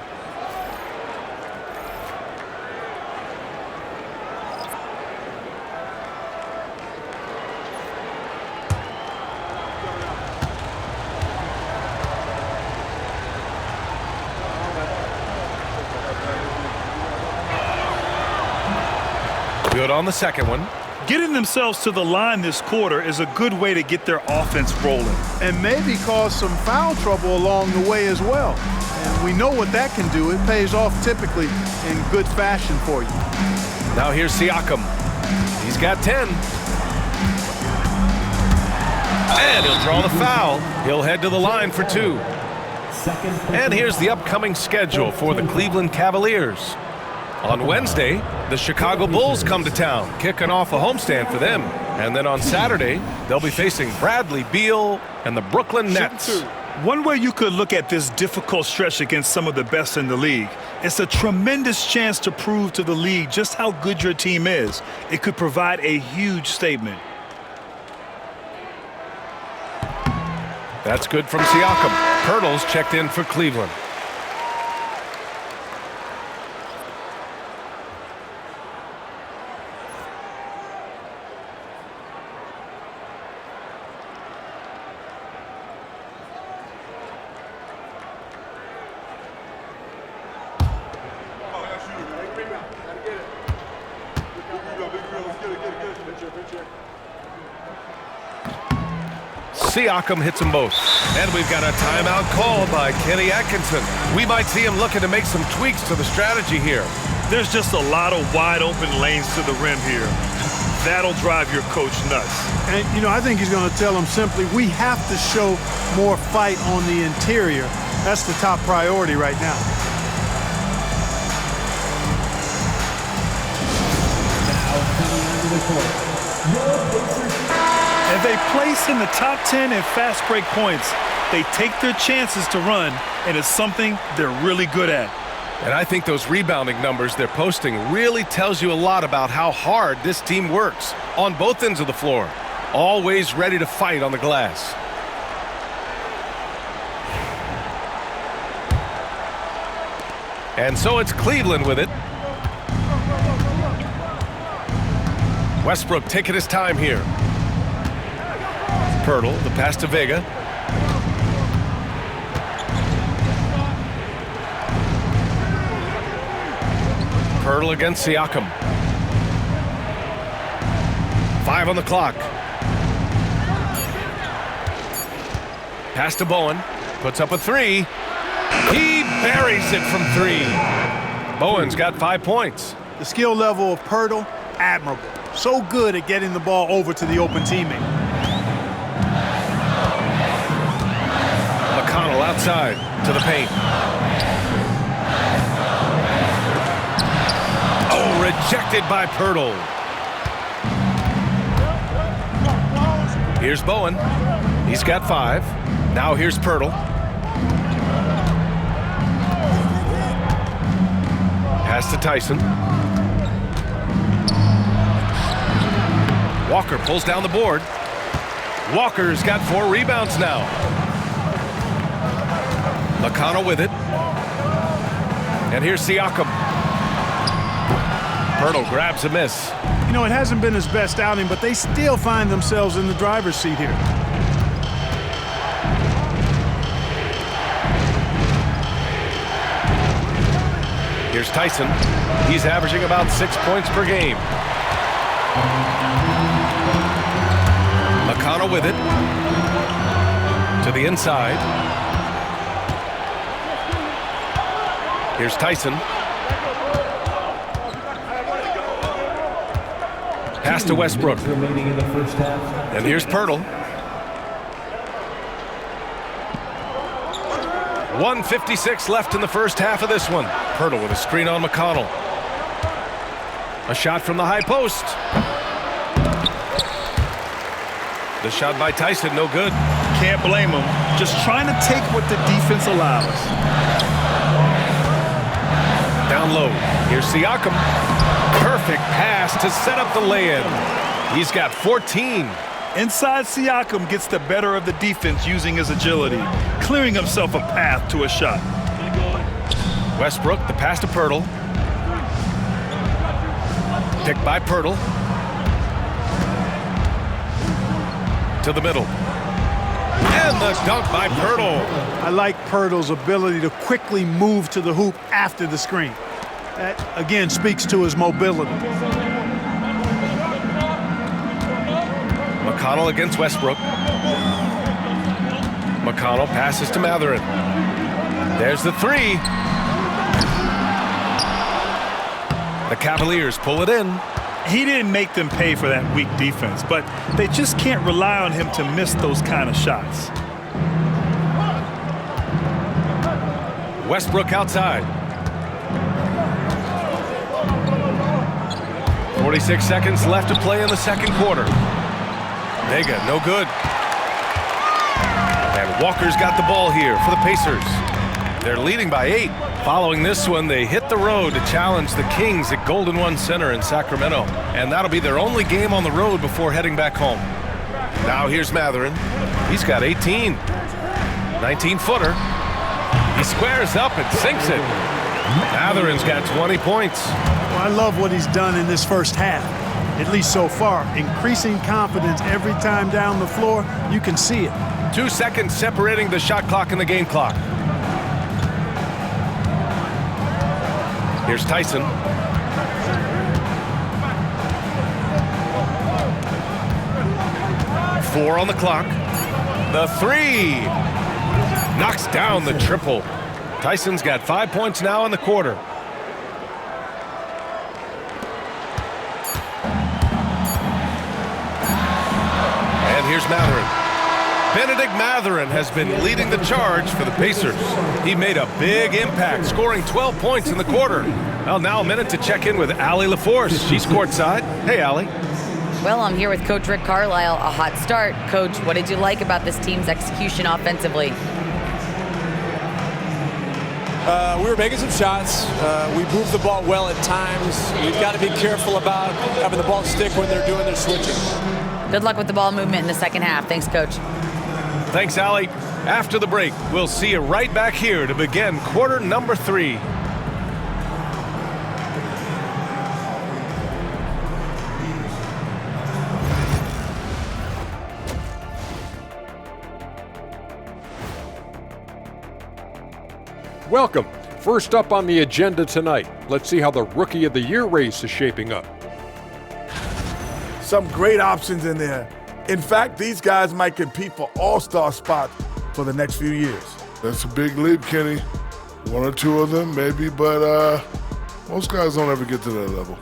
Good on the second one.
Getting themselves to the line this quarter is a good way to get their offense rolling.
And maybe cause some foul trouble along the way as well. And we know what that can do. It pays off typically in good fashion for you.
Now here's Siakam. He's got 10. And he'll draw the foul. He'll head to the line for 2. And here's the upcoming schedule for the Cleveland Cavaliers. On Wednesday, the Chicago Bulls come to town, kicking off a homestand for them. And then on Saturday, they'll be facing Bradley Beal and the Brooklyn Nets.
One way you could look at this difficult stretch against some of the best in the league, it's a tremendous chance to prove to the league just how good your team is. It could provide a huge statement.
That's good from Siakam. Pirtle's checked in for Cleveland. Siakam hits them both. And we've got a timeout called by Kenny Atkinson. We might see him looking to make some tweaks to the strategy here.
There's just a lot of wide open lanes to the rim here. That'll drive your coach nuts.
And, you know, I think he's going to tell them simply, we have to show more fight on the interior. That's the top priority right now.
If they place in the top 10 in fast break points, they take their chances to run, and it's something they're really good at.
And I think those rebounding numbers they're posting really tells you a lot about how hard this team works on both ends of the floor. Always ready to fight on the glass. And so it's Cleveland with it. Westbrook taking his time here. Pirtle, the pass to Vega. Pirtle against Siakam. 5 on the clock. Pass to Bowen. Puts up a 3. He buries it from 3. Bowen's got 5 points.
The skill level of Pirtle, admirable. So good at getting the ball over to the open teammate.
McConnell outside to the paint. Oh, rejected by Pirtle. Here's Bowen. He's got 5. Now here's Pirtle. Pass to Tyson. Walker pulls down the board. Walker's got 4 rebounds now. McConnell with it. And here's Siakam. Pirtle grabs a miss.
You know, it hasn't been his best outing, but they still find themselves in the driver's seat here.
Here's Tyson. He's averaging about 6 points per game. McConnell with it. To the inside. Here's Tyson. Pass to Westbrook. And here's Pirtle. 1:56 left in the first half of this one. Pirtle with a screen on McConnell. A shot from the high post. The shot by Tyson, no good.
Can't blame him. Just trying to take what the defense allows.
Down low. Here's Siakam. Perfect pass to set up the lay-in. He's got 14.
Inside, Siakam gets the better of the defense using his agility, clearing himself a path to a shot.
Westbrook, the pass to Pirtle. Picked by Pirtle. To the middle. And the dunk by Pirtle.
I like Pirtle's ability to quickly move to the hoop after the screen. That, again, speaks to his mobility.
McConnell against Westbrook. McConnell passes to Matherin. There's the 3. The Cavaliers pull it in.
He didn't make them pay for that weak defense, but they just can't rely on him to miss those kind of shots.
Westbrook outside. 46 seconds left to play in the second quarter. Vega, no good. And Walker's got the ball here for the Pacers. They're leading by 8. Following this one, they hit the road to challenge the Kings at Golden One Center in Sacramento. And that'll be their only game on the road before heading back home. Now here's Matherin. He's got 18. 19-footer. He squares up and sinks it. Matherin's got 20 points.
Well, I love what he's done in this first half, at least so far. Increasing confidence every time down the floor. You can see it.
2 seconds separating the shot clock and the game clock. Here's Tyson. Four on the clock. The three. Knocks down the triple. Tyson's got 5 points now in the quarter. And here's Matherin. Benedict Matherin has been leading the charge for the Pacers. He made a big impact, scoring 12 points in the quarter. Well, now a minute to check in with Allie LaForce. She's courtside. Hey, Allie.
Well, I'm here with Coach Rick Carlisle. A hot start. Coach, what did you like about this team's execution offensively?
We were making some shots. We moved the ball well at times. You've got to be careful about having the ball stick when they're doing their switching.
Good luck with the ball movement in the second half. Thanks, Coach.
Thanks, Allie. After the break, we'll see you right back here to begin quarter number 3.
Welcome. First up on the agenda tonight, let's see how the Rookie of the Year race is shaping up.
Some great options in there. In fact, these guys might compete for all-star spots for the next few years.
That's a big leap, Kenny. 1 or 2 of them, maybe, but most guys don't ever get to that level.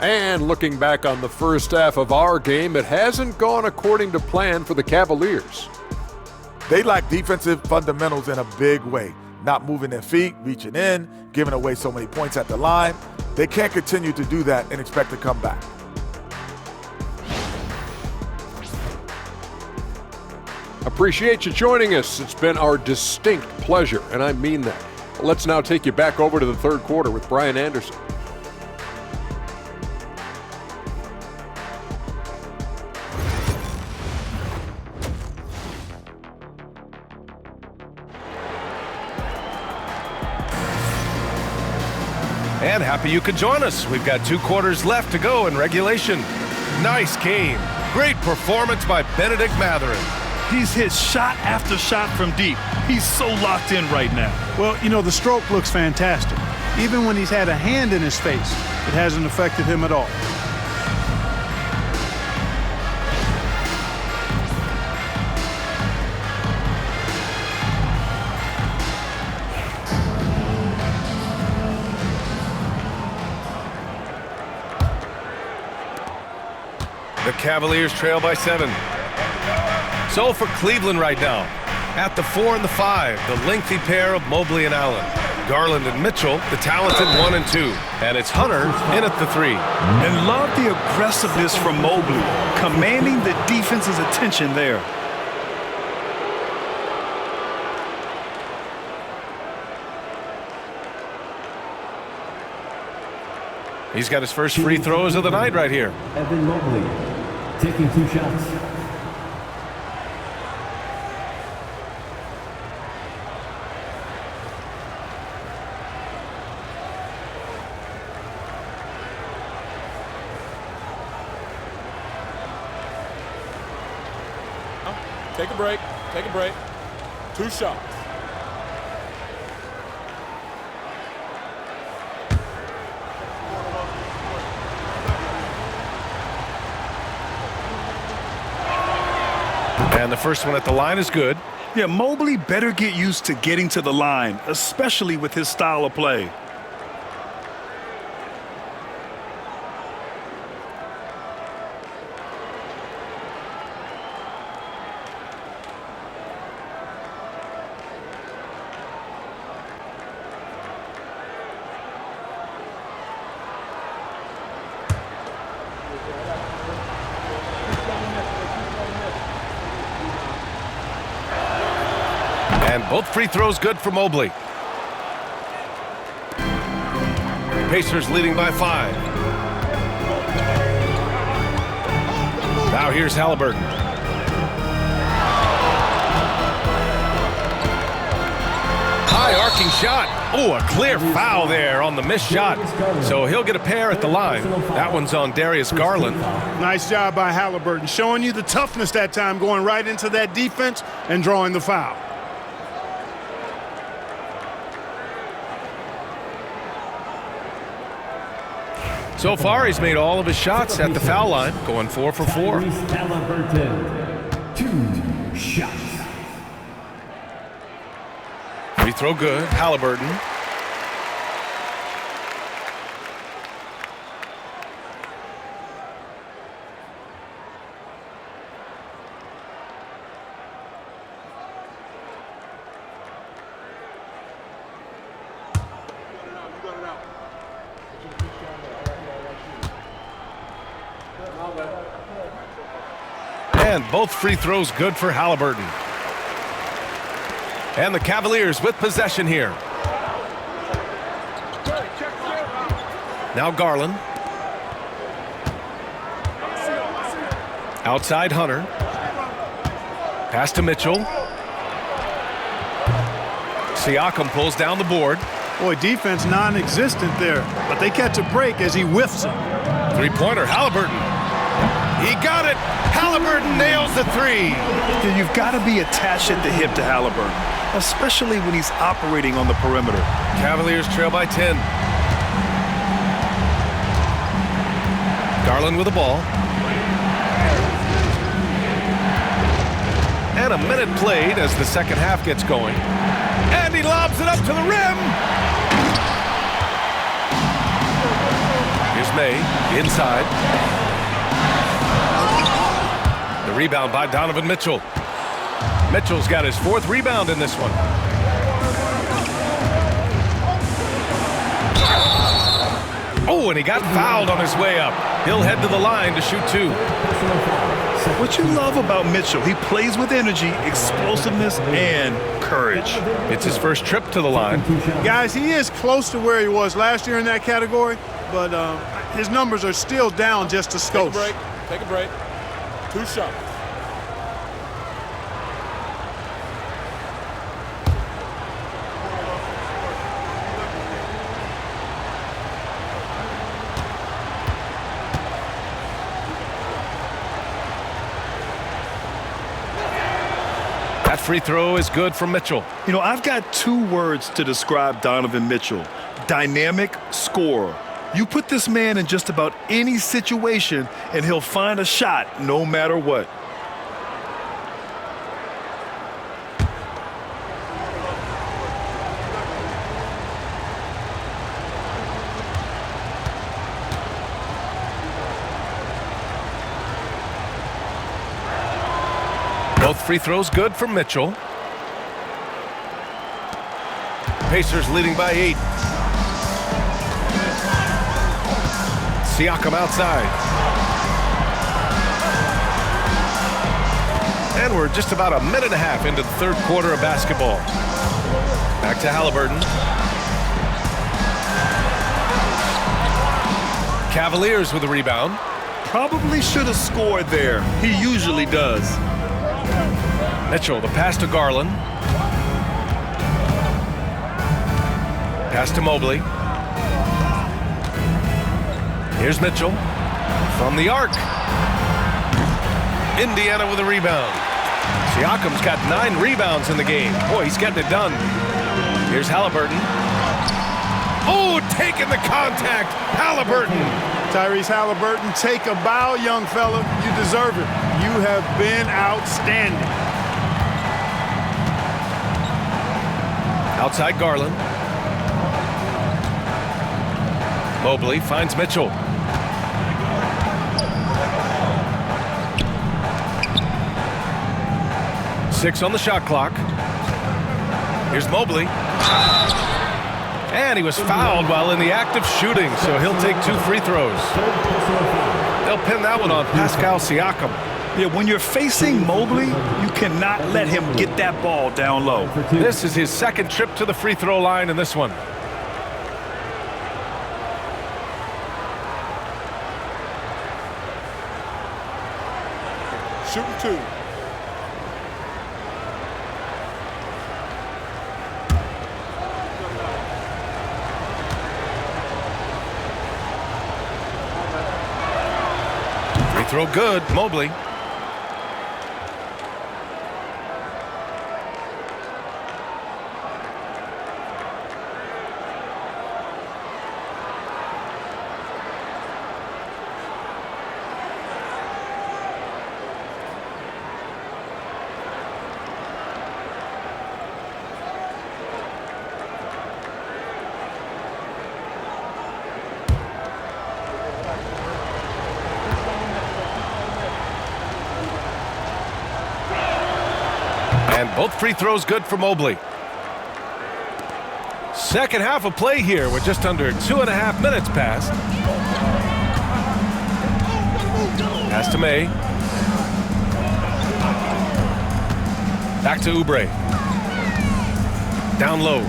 And looking back on the first half of our game, it hasn't gone according to plan for the Cavaliers.
They lack defensive fundamentals in a big way. Not moving their feet, reaching in, giving away so many points at the line. They can't continue to do that and expect to come back.
Appreciate you joining us. It's been our distinct pleasure, and I mean that. Let's now take you back over to the third quarter with Brian Anderson.
And happy you could join us. We've got 2 quarters left to go in regulation. Nice game. Great performance by Benedict Matherin.
He's hit shot after shot from deep. He's so locked in right now.
Well, you know, the stroke looks fantastic. Even when he's had a hand in his face, it hasn't affected him at all.
The Cavaliers trail by 7. So for Cleveland right now, at the 4 and the 5, the lengthy pair of Mobley and Allen. Garland and Mitchell, the talented 1 and 2. And it's Hunter in at the 3.
And love the aggressiveness from Mobley, commanding the defense's attention there.
He's got his first free throws of the night right here.
Evan Mobley taking 2 shots.
Take a break. Take a break. 2 shots.
And the first one at the line is good.
Yeah, Mobley better get used to getting to the line, especially with his style of play.
And both free throws good for Mobley. Pacers leading by 5. Now here's Halliburton. High arcing shot. Oh, a clear foul there on the missed shot. So he'll get a pair at the line. That one's on Darius Garland.
Nice job by Halliburton, showing you the toughness that time, going right into that defense and drawing the foul.
So far, he's made all of his shots at the foul line, going 4 for 4.
Halliburton, 2 shots.
Free throw good. Halliburton. And both free throws good for Halliburton. And the Cavaliers with possession here. Now Garland. Outside Hunter. Pass to Mitchell. Siakam pulls down the board.
Boy, defense non-existent there, but they catch a break as he whiffs it.
Three-pointer, Halliburton. He got it. Halliburton nails the three.
You've got to be attached at the hip to Halliburton, especially when he's operating on the perimeter.
Cavaliers trail by 10. Garland with the ball. And a minute played as the second half gets going. And he lobs it up to the rim. Here's May, inside. The rebound by Donovan Mitchell. Mitchell's got his 4th rebound in this one. Oh, and he got fouled on his way up. He'll head to the line to shoot 2.
What you love about Mitchell, he plays with energy, explosiveness, and courage.
It's his first trip to the line.
Guys, he is close to where he was last year in that category, but his numbers are still down just a skosh.
Take a break. 2 shots.
That free throw is good for Mitchell.
You know, I've got 2 words to describe Donovan Mitchell. Dynamic scorer. You put this man in just about any situation, and he'll find a shot no matter what.
Both free throws good for Mitchell. Pacers leading by 8. Siakam outside. And we're just about a minute and a half into the 3rd quarter of basketball. Back to Halliburton. Cavaliers with a rebound.
Probably should have scored there. He usually does.
Mitchell, the pass to Garland. Pass to Mobley. Here's Mitchell from the arc. Indiana with a rebound. Siakam's got 9 rebounds in the game. Boy, he's getting it done. Here's Halliburton. Oh, taking the contact. Halliburton.
Tyrese Halliburton, take a bow, young fella. You deserve it. You have been outstanding.
Outside Garland. Mobley finds Mitchell. Six on the shot clock. Here's Mobley. And he was fouled while in the act of shooting, so he'll take 2 free throws. They'll pin that one on Pascal Siakam.
Yeah, when you're facing Mobley, you cannot let him get that ball down low.
This is his 2nd trip to the free throw line in this one.
Shooting 2.
throw good, Mobley. And both free throws good for Mobley. Second half of play here with just under 2.5 minutes passed. Pass to May. Back to Oubre. Down low.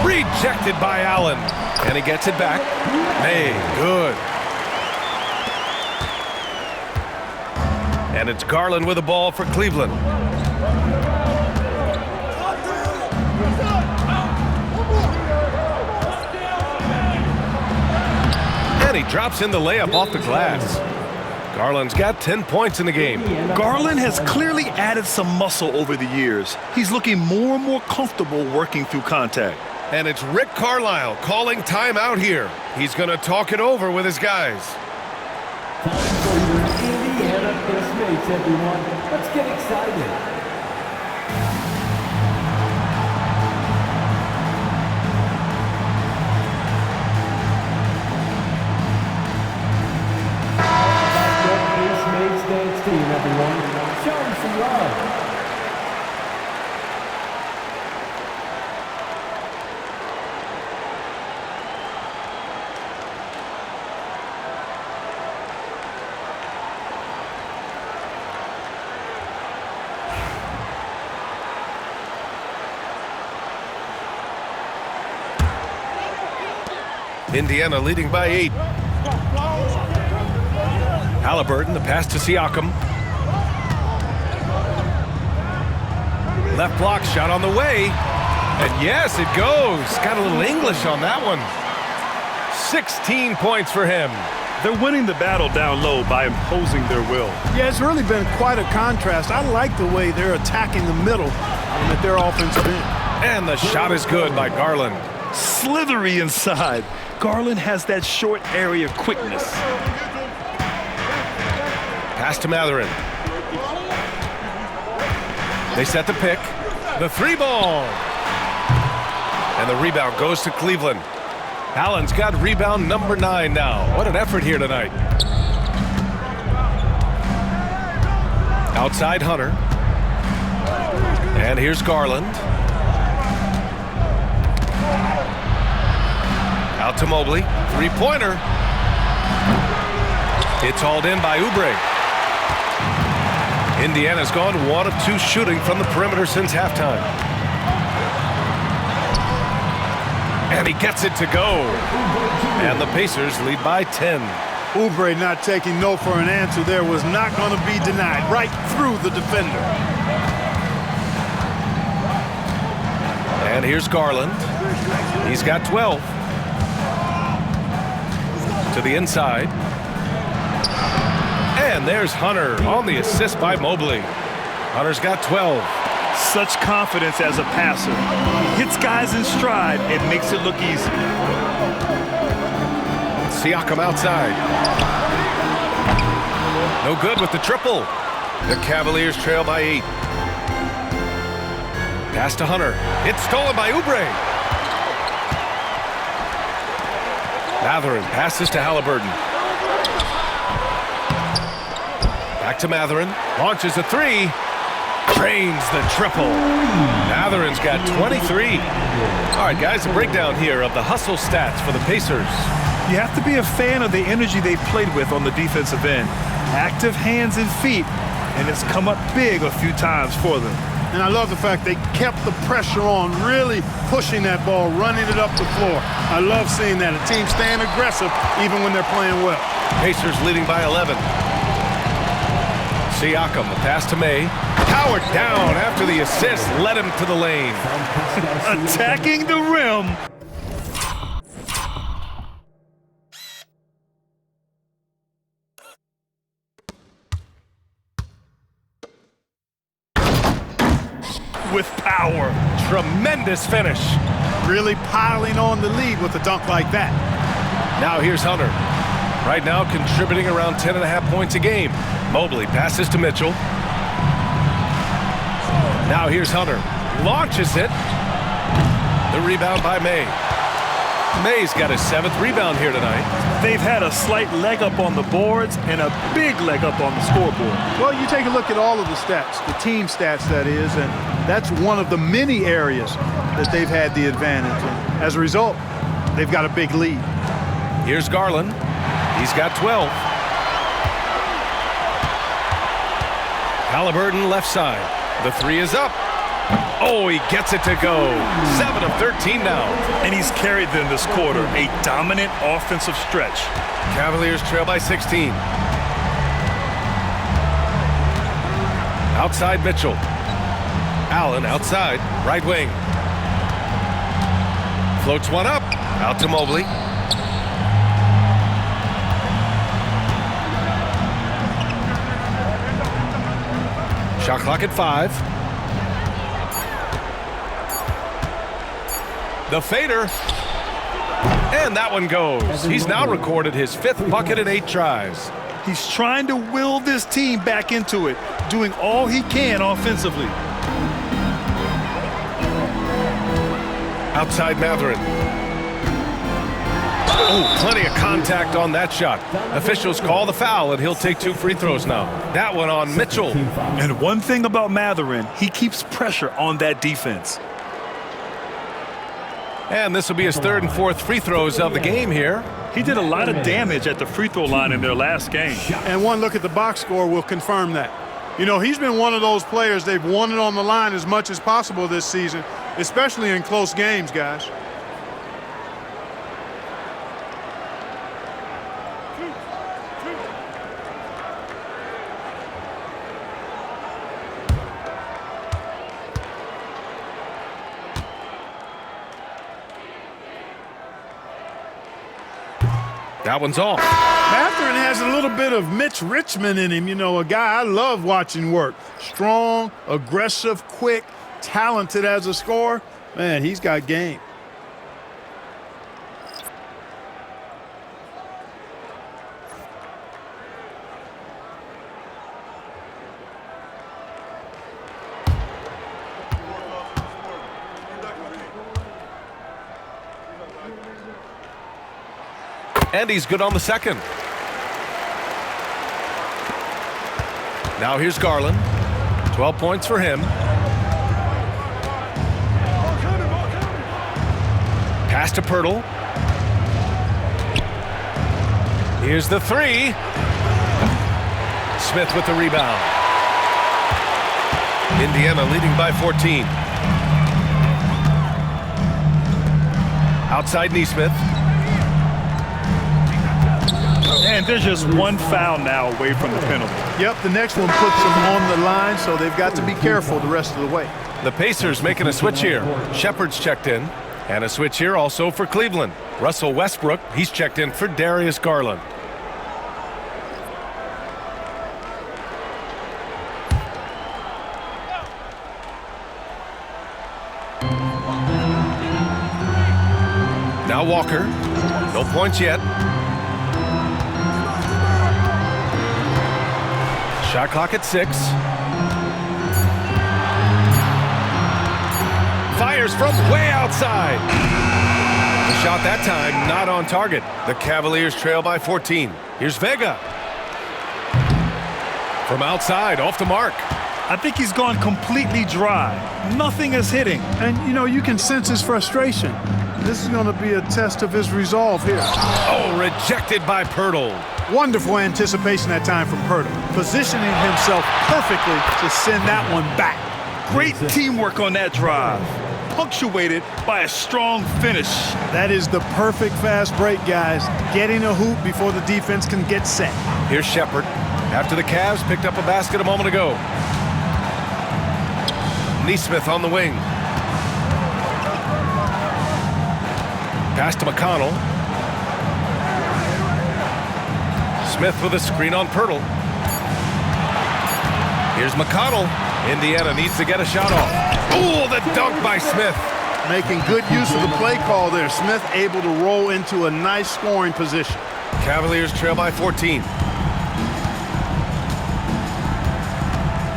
Rejected by Allen. And he gets it back. May, good. And it's Garland with the ball for Cleveland. And he drops in the layup off the glass. Garland's got 10 points in the game.
Garland has clearly added some muscle over the years. He's looking more and more comfortable working through contact.
And it's Rick Carlisle calling timeout here. He's going to talk it over with his guys.
Indiana Estimates, everyone. Let's get excited. Dance team, everyone. Show them some love.
Indiana leading by 8. Halliburton, the pass to Siakam. Left block shot on the way. And yes, it goes. Got a little English on that one. 16 points for him.
They're winning the battle down low by imposing their will.
Yeah, it's really been quite a contrast. I like the way they're attacking the middle at their offensive end.
And the shot is good by Garland.
Slithery inside. Garland has that short area quickness.
Pass to Matherin. They set the pick. The 3-ball. And the rebound goes to Cleveland. Allen's got rebound number 9 now. What an effort here tonight. Outside Hunter. And here's Garland. Out to Mobley. 3-pointer. It's hauled in by Oubre. Indiana's gone 1 of 2 shooting from the perimeter since halftime. And he gets it to go. And the Pacers lead by 10.
Oubre not taking no for an answer there was not going to be denied. Right through the defender.
And here's Garland. He's got 12. To the inside. And there's Hunter on the assist by Mobley. Hunter's got 12.
Such confidence as a passer. He hits guys in stride and makes it look easy.
Siakam outside. No good with the triple. The Cavaliers trail by 8. Pass to Hunter. It's stolen by Oubre. Matherin passes to Halliburton. Back to Matherin. Launches a 3. Drains the triple. Matherin's got 23. All right, guys, a breakdown here of the hustle stats for the Pacers.
You have to be a fan of the energy they've played with on the defensive end. Active hands and feet, and it's come up big a few times for them.
And I love the fact they kept the pressure on, really pushing that ball, running it up the floor. I love seeing that. A team staying aggressive even when they're playing well.
Pacers leading by 11. Siakam, the pass to May. Powered down after the assist, led him to the lane.
Attacking the rim. with power.
Tremendous finish.
Really piling on the lead with a dunk like that.
Now here's Hunter. Right now contributing around 10.5 points a game. Mobley passes to Mitchell. Now here's Hunter. Launches it. The rebound by May. May's got his 7th rebound here tonight.
They've had a slight leg up on the boards and a big leg up on the scoreboard.
Well, you take a look at all of the stats, the team stats that is, and that's one of the many areas that they've had the advantage. And as a result, they've got a big lead.
Here's Garland. He's got 12. Halliburton left side. The 3 is up. Oh, he gets it to go. 7 of 13 now.
And he's carried them this quarter. A dominant offensive stretch.
Cavaliers trail by 16. Outside Mitchell. Allen outside, right wing. Floats one up. Out to Mobley. Shot clock at 5. The fader. And that one goes. He's now recorded his 5th bucket in 8 tries.
He's trying to will this team back into it, doing all he can offensively.
Outside Mathurin. Oh, plenty of contact on that shot. Officials call the foul, and he'll take 2 free throws now. That one on Mitchell.
And one thing about Mathurin, he keeps pressure on that defense.
And this will be his 3rd and 4th free throws of the game here.
He did a lot of damage at the free throw line in their last game.
And one look at the box score will confirm that. You know, he's been one of those players, they've won it on the line as much as possible this season, especially in close games, guys.
That one's off.
Mathurin has a little bit of Mitch Richmond in him. You know, a guy I love watching work. Strong, aggressive, quick, talented as a scorer. Man, he's got game.
And he's good on the 2nd. Now here's Garland. 12 points for him. Pass to Pirtle. Here's the 3. Smith with the rebound. Indiana leading by 14. Outside Nesmith.
And there's just one foul now away from the penalty.
Yep, the next one puts them on the line, so they've got to be careful the rest of the way.
The Pacers making a switch here. Shepard's checked in. And a switch here also for Cleveland. Russell Westbrook, he's checked in for Darius Garland. Now Walker. No points yet. Shot clock at 6. Fires from way outside. The shot that time not on target. The Cavaliers trail by 14. Here's Vega. From outside, off the mark.
I think he's gone completely dry. Nothing is hitting.
And, you know, you can sense his frustration. This is going to be a test of his resolve here.
Oh, rejected by Pirtle.
Wonderful anticipation that time from Pirtle, positioning himself perfectly to send that one back.
Great teamwork on that drive, punctuated by a strong finish.
That is the perfect fast break, guys. Getting a hoop before the defense can get set.
Here's Shepard. After the Cavs picked up a basket a moment ago. Nesmith on the wing. Pass to McConnell. Smith with a screen on Pirtle. Here's McConnell. Indiana needs to get a shot off. Oh, the dunk by Smith.
Making good use of the play call there. Smith able to roll into a nice scoring position.
Cavaliers trail by 14.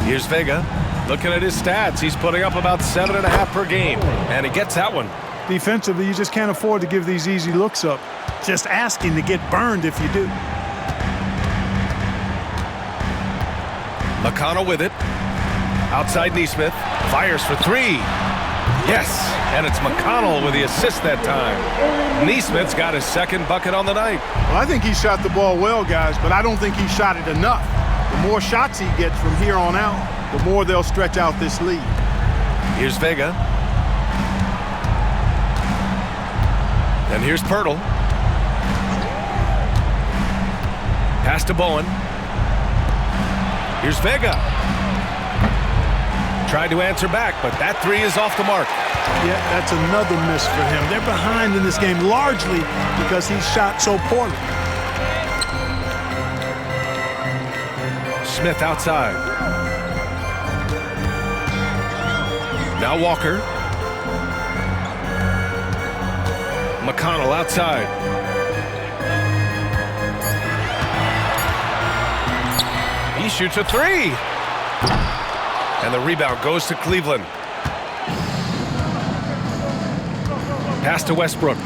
Here's Vega. Looking at his stats, he's putting up about 7.5 per game, and he gets that one.
Defensively, you just can't afford to give these easy looks up. Just asking to get burned if you do.
McConnell with it. Outside Neesmith. Fires for three. Yes, and it's McConnell with the assist that time. Neesmith's got his second bucket on the night.
Well, I think he shot the ball well, guys, but I don't think he shot it enough. The more shots he gets from here on out, the more they'll stretch out this lead.
Here's Vega. And here's Pirtle. Pass to Bowen. Here's Vega. Tried to answer back, but that three is off the mark.
Yeah, that's another miss for him. They're behind in this game largely because he shot so poorly.
Smith outside. Now Walker. McConnell outside. He shoots a three. And the rebound goes to Cleveland. Pass to Westbrook.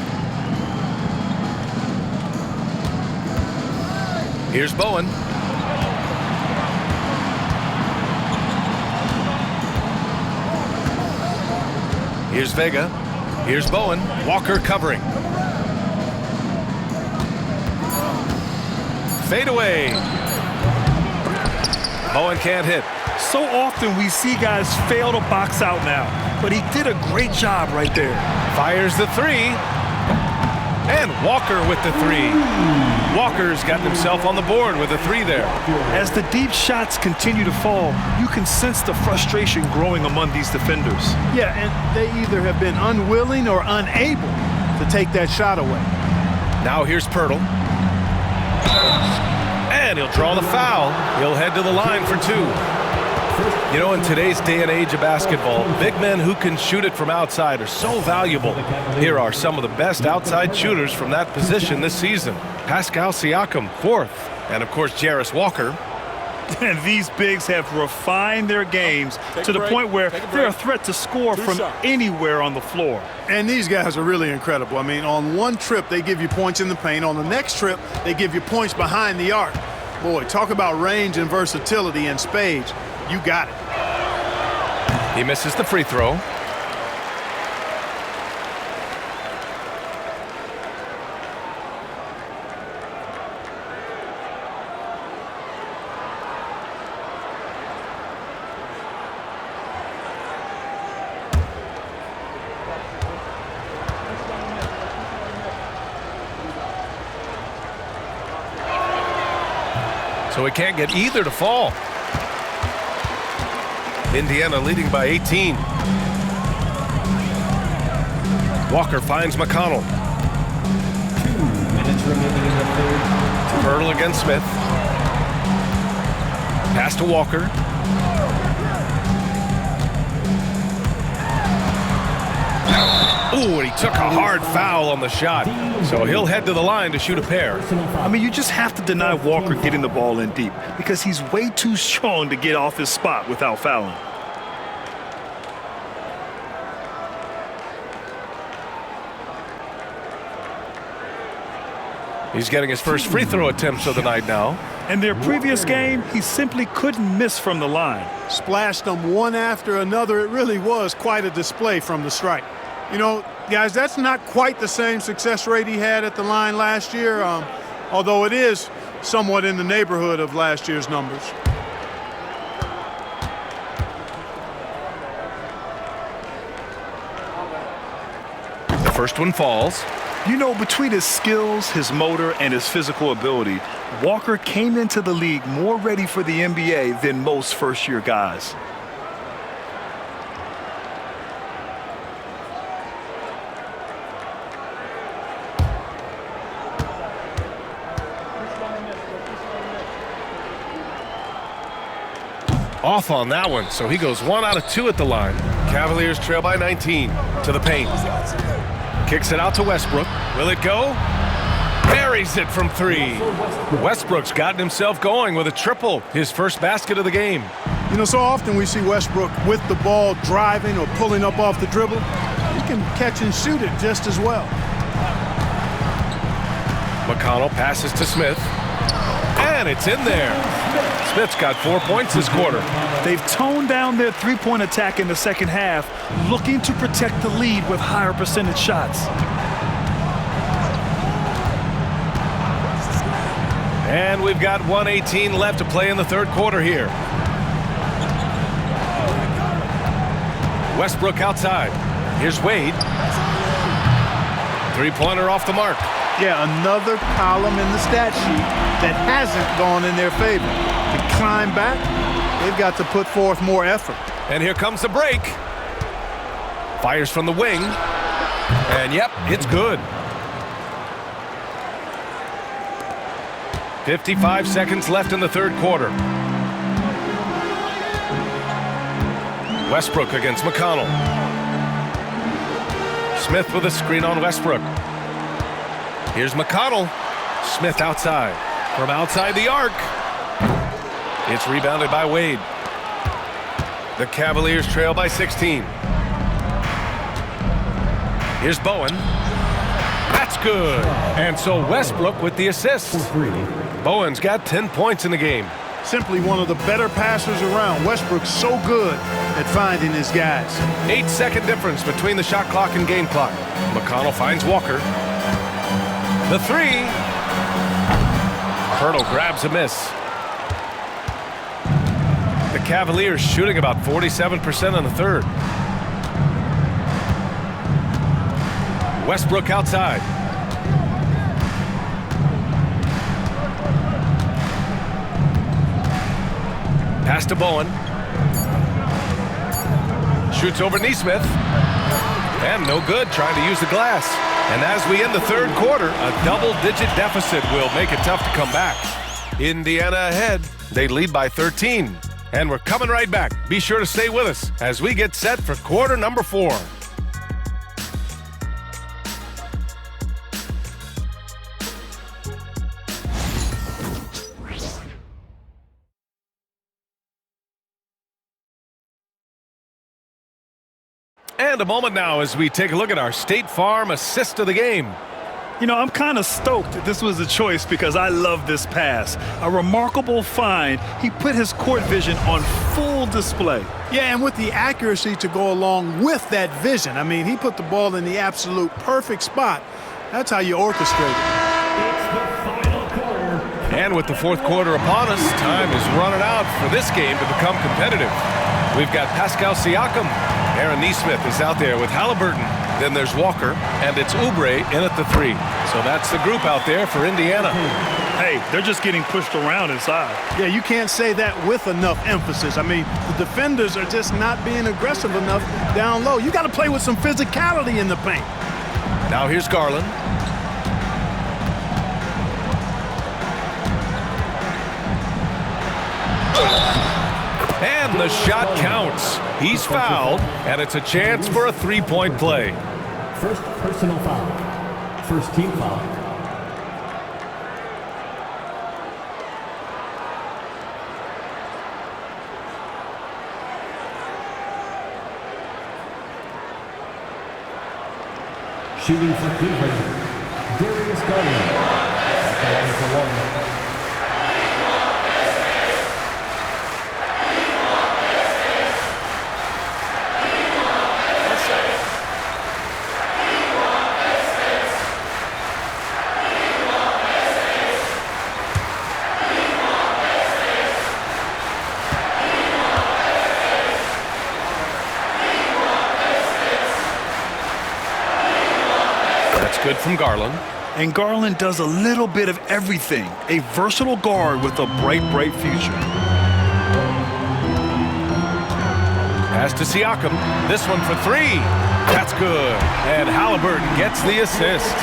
Here's Bowen. Here's Vega. Here's Bowen. Walker covering. Fade away. Bowen can't hit.
So often we see guys fail to box out now, but he did a great job right there.
Fires the three. And Walker with the three. Walker's gotten himself on the board with a three there.
As the deep shots continue to fall, you can sense the frustration growing among these defenders.
Yeah, and they either have been unwilling or unable to take that shot away.
Now here's Pirtle. And he'll draw the foul. He'll head to the line for two. You know, in today's day and age of basketball, big men who can shoot it from outside are so valuable. Here are some of the best outside shooters from that position this season. Pascal Siakam, fourth. And, of course, Jarris Walker.
And these bigs have refined their games to the point where they're a threat to score from anywhere on the floor.
And these guys are really incredible. I mean, on one trip, they give you points in the paint. On the next trip, they give you points behind the arc. Boy, talk about range and versatility and spades. You got it.
He misses the free throw. So he can't get either to fall. Indiana leading by 18. Walker finds McConnell.
2 minutes remaining in the third.
Pirtle against Smith. Pass to Walker. Ooh, and he took a hard foul on the shot. So he'll head to the line to shoot a pair.
I mean, you just have to deny Walker getting the ball in deep because he's way too strong to get off his spot without fouling.
He's getting his first free throw attempts of the night now.
In their previous game, he simply couldn't miss from the line.
Splashed them one after another. It really was quite a display from the stripe. You know, guys, that's not quite the same success rate he had at the line last year, although it is somewhat in the neighborhood of last year's numbers.
The first one falls.
You know, between his skills, his motor, and his physical ability, Walker came into the league more ready for the NBA than most first-year guys.
Off on that one, so he goes 1 out of 2 at the line. Cavaliers trail by 19 to the paint. Kicks it out to Westbrook. Will it go? Buries it from 3. Westbrook's gotten himself going with a triple, his first basket of the game.
You know, so often we see Westbrook with the ball driving or pulling up off the dribble. He can catch and shoot it just as well.
McConnell passes to Smith. And it's in there. Smith's got 4 points this quarter.
They've toned down their three-point attack in the second half, looking to protect the lead with higher percentage shots.
And we've got 1:18 left to play in the third quarter here. Westbrook outside. Here's Wade. Three-pointer off the mark.
Yeah, another column in the stat sheet that hasn't gone in their favor. To climb back, they've got to put forth more effort.
And here comes the break. Fires from the wing. And yep, it's good. 55 seconds left in the third quarter. Westbrook against McConnell. Smith with a screen on Westbrook. Here's McConnell. Smith outside. From outside the arc. It's rebounded by Wade. The Cavaliers trail by 16. Here's Bowen. That's good. And so Westbrook with the assist. Bowen's got 10 points in the game.
Simply one of the better passers around. Westbrook's so good at finding his guys.
8-second difference between the shot clock and game clock. McConnell finds Walker. The 3. Hurdle grabs a miss. The Cavaliers shooting about 47% in the third. Westbrook outside. Pass to Bowen. Shoots over Neesmith. And no good, trying to use the glass. And as we end the third quarter, a double-digit deficit will make it tough to come back. Indiana ahead. They lead by 13. And we're coming right back. Be sure to stay with us as we get set for quarter number 4. And a moment now as we take a look at our State Farm assist of the game.
You know, I'm kind of stoked that this was a choice because I love this pass. A remarkable find. He put his court vision on full display.
Yeah, and with the accuracy to go along with that vision. I mean, he put the ball in the absolute perfect spot. That's how you orchestrate it.
It's the final quarter.
And with the fourth quarter upon us, time is running out for this game to become competitive. We've got Pascal Siakam. Aaron Neesmith is out there with Halliburton. Then there's Walker, and it's Oubre in at the 3. So that's the group out there for Indiana.
Hey, they're just getting pushed around inside.
Yeah, you can't say that with enough emphasis. I mean, the defenders are just not being aggressive enough down low. You got to play with some physicality in the paint.
Now here's Garland. And the shot counts. He's fouled, and it's a chance for a three-point play.
First personal foul. First team foul. Shooting for Cleveland, Darius Garland. Line for one.
Good from Garland.
And Garland does a little bit of everything. A versatile guard with a bright, bright future.
Pass to Siakam. This one for 3. That's good. And Halliburton gets the assist.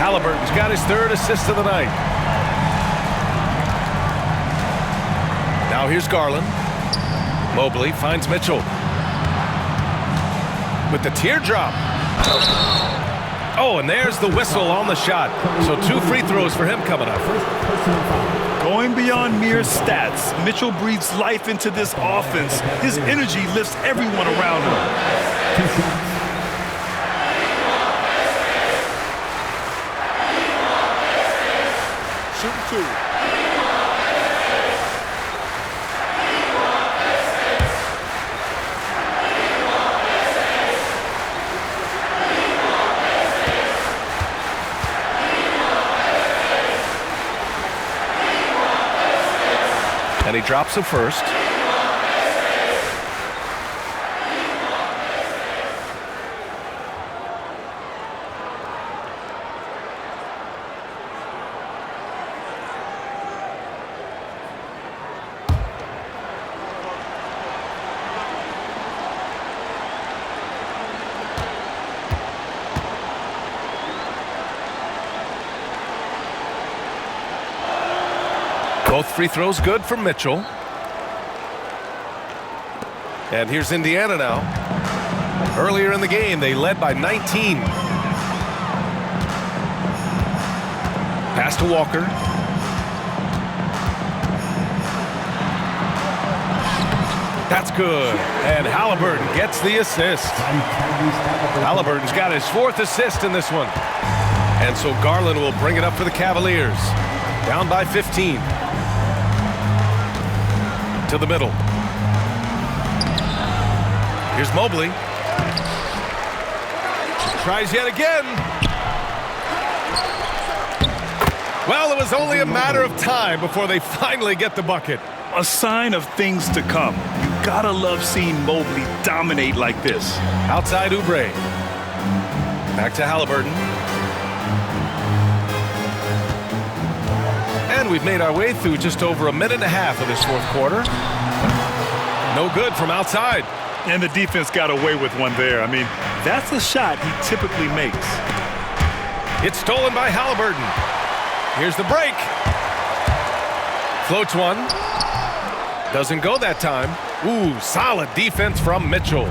Halliburton's got his third assist of the night. Now here's Garland. Mobley finds Mitchell. with the teardrop. Oh, and there's the whistle on the shot. So 2 free throws for him coming up.
Going beyond mere stats, Mitchell breathes life into this offense. His energy lifts everyone around him.
2 shots.
Shooting 2.
And he drops the first. Both free throws good for Mitchell. And here's Indiana now. Earlier in the game, they led by 19. Pass to Walker. That's good. And Halliburton gets the assist. Halliburton's got his 4th assist in this one. And so Garland will bring it up for the Cavaliers. Down by 15. To the middle. Here's Mobley. Tries yet again. Well, it was only a matter of time before they finally get the bucket.
A sign of things to come. You gotta love seeing Mobley dominate like this.
Outside Oubre. Back to Halliburton. And we've made our way through just over a minute and a half of this 4th quarter. No good from outside.
And the defense got away with one there. I mean, that's a shot he typically makes.
It's stolen by Halliburton. Here's the break. Floats one. Doesn't go that time. Ooh, solid defense from Mitchell.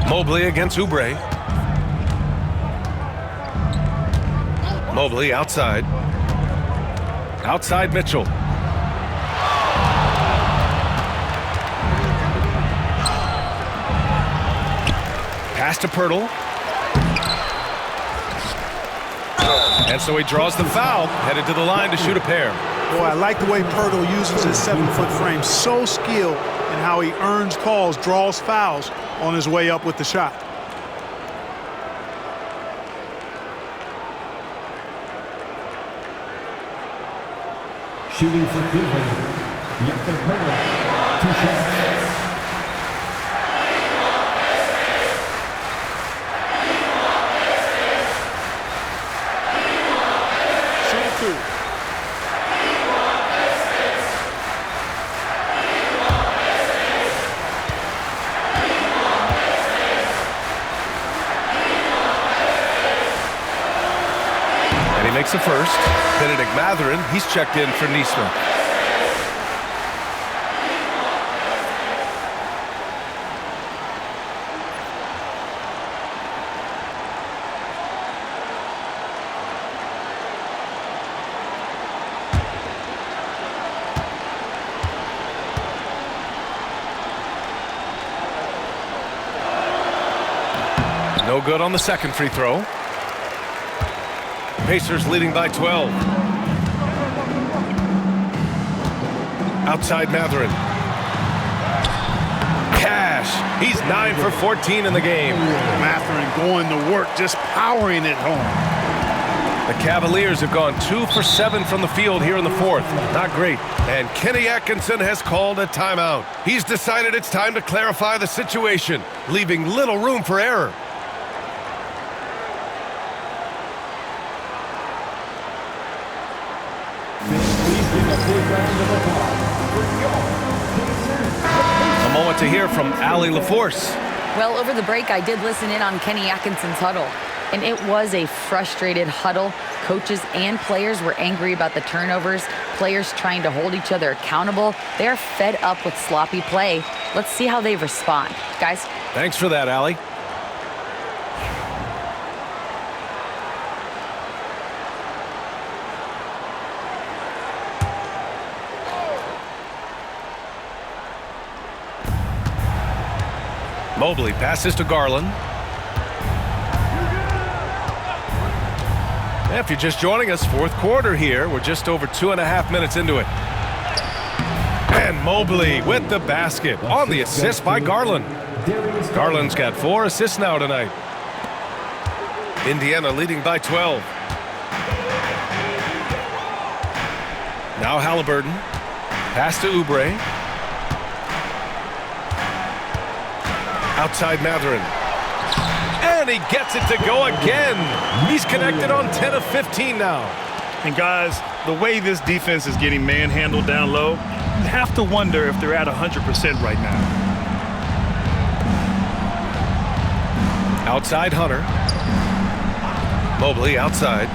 Mobley against Oubre. Mobley outside. Outside Mitchell. Pass to Pirtle. And so he draws the foul, headed to the line to shoot a pair.
Boy, I like the way Pirtle uses his 7-foot frame. So skilled in how he earns calls, draws fouls on his way up with the shot.
Shooting for Cleveland. Yep, 2 shots.
Makes the first. Benedict Mathurin, he's checked in for Neesmith. No good on the second free throw. Pacers leading by 12. Outside Mathurin. Cash. He's 9 for 14 in the game.
Mathurin going to work, just powering it home.
The Cavaliers have gone 2 for 7 from the field here in the 4th. Not great. And Kenny Atkinson has called a timeout. He's decided it's time to clarify the situation, leaving little room for error. A moment to hear from Allie LaForce.
Well, over the break, I did listen in on Kenny Atkinson's huddle, and it was a frustrated huddle. coaches and players were angry about the turnovers, players trying to hold each other accountable. They're fed up with sloppy play. Let's see how they respond. Guys?
Thanks for that, Allie. Mobley passes to Garland. If you're just joining us, fourth quarter here. We're just over 2.5 minutes into it. And Mobley with the basket on the assist by Garland. Garland's got 4 assists now tonight. Indiana leading by 12. Now Halliburton. Pass to Oubre. Outside Mathurin. And he gets it to go again. He's connected on 10 of 15 now.
And guys, the way this defense is getting manhandled down low, you have to wonder if they're at 100% right now.
Outside Hunter. Mobley outside.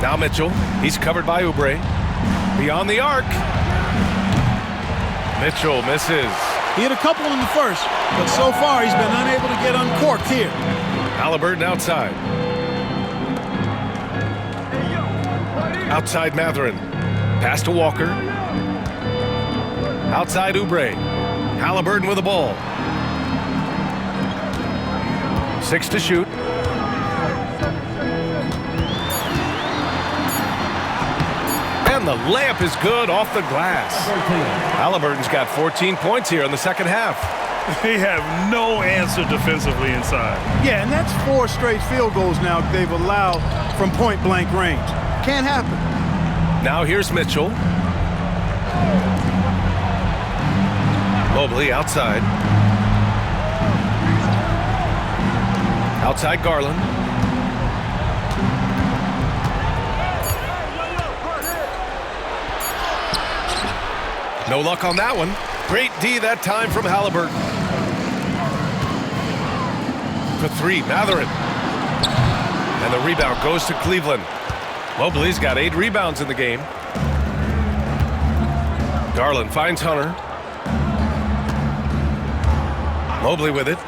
Now Mitchell. He's covered by Oubre. Beyond the arc. Mitchell misses.
He hit a couple in the first, but so far he's been unable to get uncorked here.
Halliburton outside. Outside Mathurin. Pass to Walker. Outside Oubre. Halliburton with the ball. 6 to shoot. And the layup is good off the glass. Halliburton's got 14 points here in the second half.
They have no answer defensively inside.
Yeah, and that's 4 straight field goals now they've allowed from point-blank range. Can't happen.
Now here's Mitchell. Mobley outside. Outside Garland. No luck on that one. Great D that time from Halliburton. For 3, Mathurin. And the rebound goes to Cleveland. Mobley's got 8 rebounds in the game. Garland finds Hunter. Mobley with it.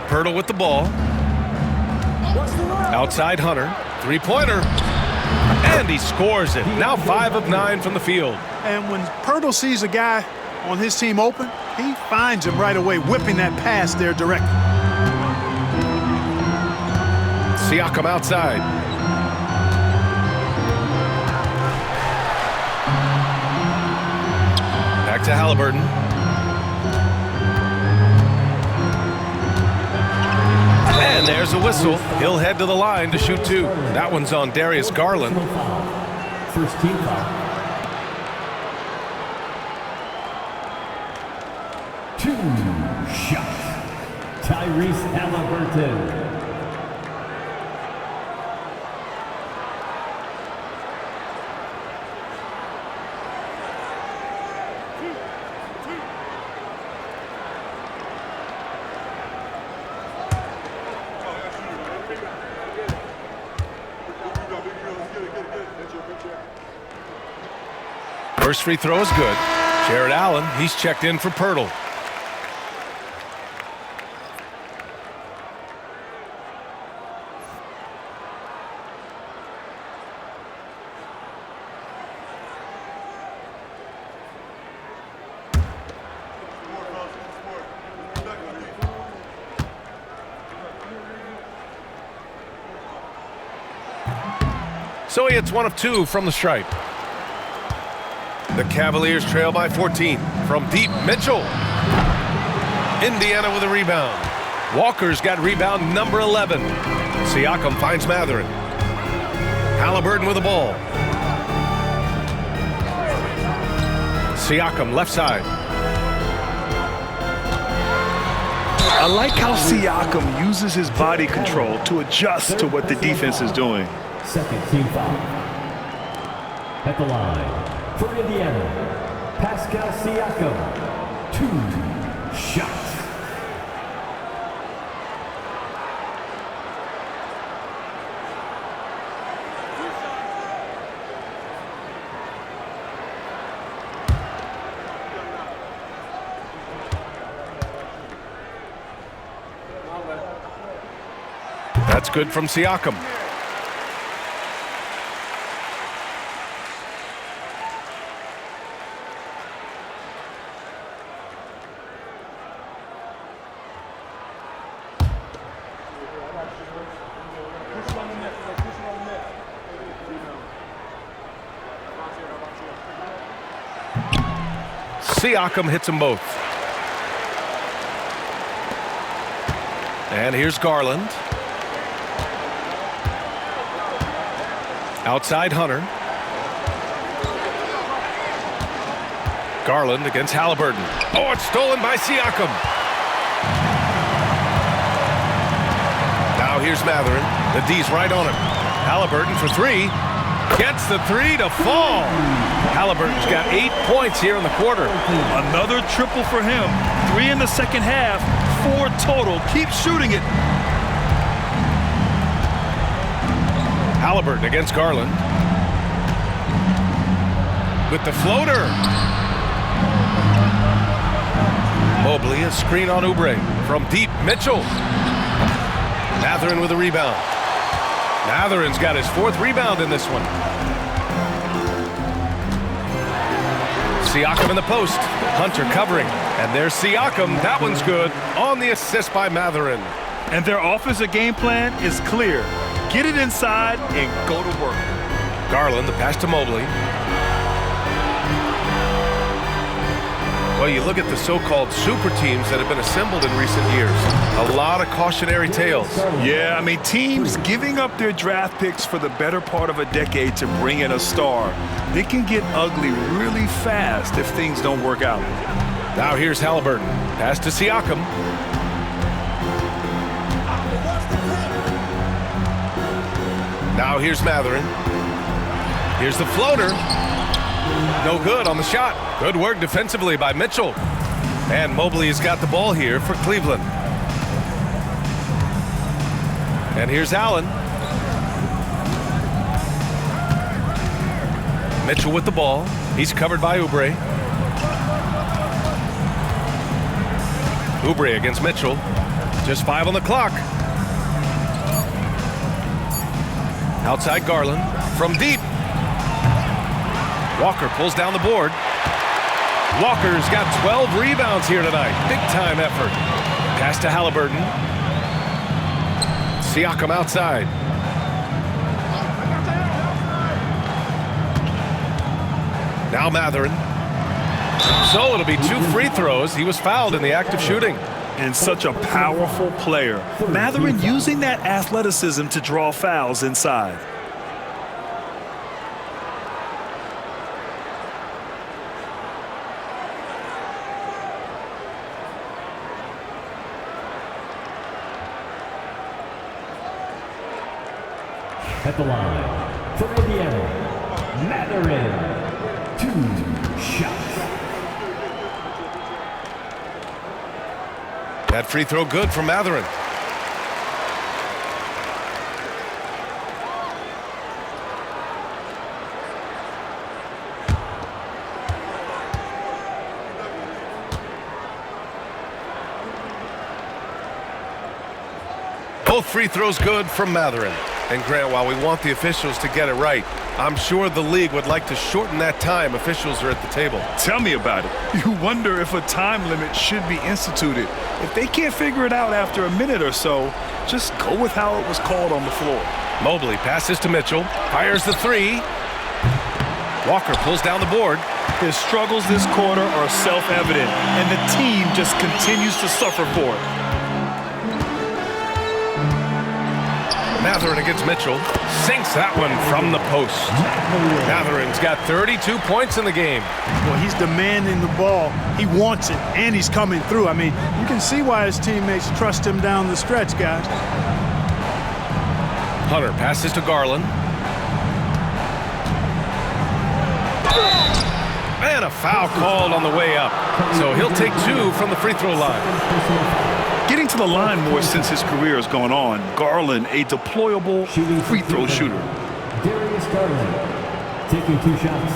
Pirtle with the ball. Outside Hunter. 3-pointer. And he scores it. Now 5 of 9 from the field.
And when Pirtle sees a guy on his team open, he finds him right away, whipping that pass there directly.
Siakam outside. Back to Halliburton. And there's a whistle. He'll head to the line to shoot 2. That one's on Darius Garland.
First team foul. 2 shots. Tyrese Halliburton.
First free throw is good. Jared Allen, he's checked in for Pirtle. So he hits 1 of 2 from the stripe. The Cavaliers trail by 14. From deep, Mitchell. Indiana with a rebound. Walker's got rebound number 11. Siakam finds Mathurin. Halliburton with the ball. Siakam left side.
I like how Siakam uses his body control to adjust to what the defense is doing.
Second team foul. At the line. For Indiana, Pascal Siakam, 2 shots.
Shot's good from Siakam. Siakam hits them both. And here's Garland. Outside Hunter. Garland against Halliburton. Oh, it's stolen by Siakam. Now here's Matherin. The D's right on him. Halliburton for three. Gets the three to fall. Halliburton's got 8 points here in the quarter.
Another triple for him. 3 in the second half, 4 total. Keep shooting it.
Halliburton against Garland. With the floater. Mobley, a screen on Oubre. From deep, Mitchell. Matherin with a rebound. Matherin's got his 4th rebound in this one. Siakam in the post. Hunter covering. And there's Siakam. That one's good. On the assist by Matherin.
And their offensive game plan is clear. Get it inside and go to work.
Garland, the pass to Mobley. Well, you look at the so-called super teams that have been assembled in recent years. A lot of cautionary tales.
Yeah, I mean, teams giving up their draft picks for the better part of a decade to bring in a star. They can get ugly really fast if things don't work out.
Now here's Halliburton. Pass to Siakam. Now here's Matherin. Here's the floater. No good on the shot. Good work defensively by Mitchell. And Mobley has got the ball here for Cleveland. And here's Allen. Mitchell with the ball. He's covered by Oubre. Oubre against Mitchell. Just 5 on the clock. Outside Garland. From deep. Walker pulls down the board. Walker's got 12 rebounds here tonight. Big time effort. Pass to Halliburton. Siakam outside. Now Matherin. So it'll be 2 free throws. He was fouled in the act of shooting.
And such a powerful player. Matherin using that athleticism to draw fouls inside.
At the line, for Indiana, Matherin, 2 shots.
That free throw good from Matherin. Both free throws good from Matherin. And Grant, while we want the officials to get it right, I'm sure the league would like to shorten that time officials are at the table.
Tell me about it. You wonder if a time limit should be instituted. If they can't figure it out after a minute or so, just go with how it was called on the floor.
Mobley passes to Mitchell, fires the 3. Walker pulls down the board.
His struggles this quarter are self-evident, and the team just continues to suffer for it.
Matherin against Mitchell. Sinks that one from the post. Matherin's got 32 points in the game.
Well, he's demanding the ball. He wants it, and he's coming through. I mean, you can see why his teammates trust him down the stretch, guys.
Hunter passes to Garland. And a foul called on the way up. So he'll take 2 from the free throw line.
Getting to the line more since his career has gone on. Garland, a deployable free throw shooter.
Darius Garland, taking 2 shots.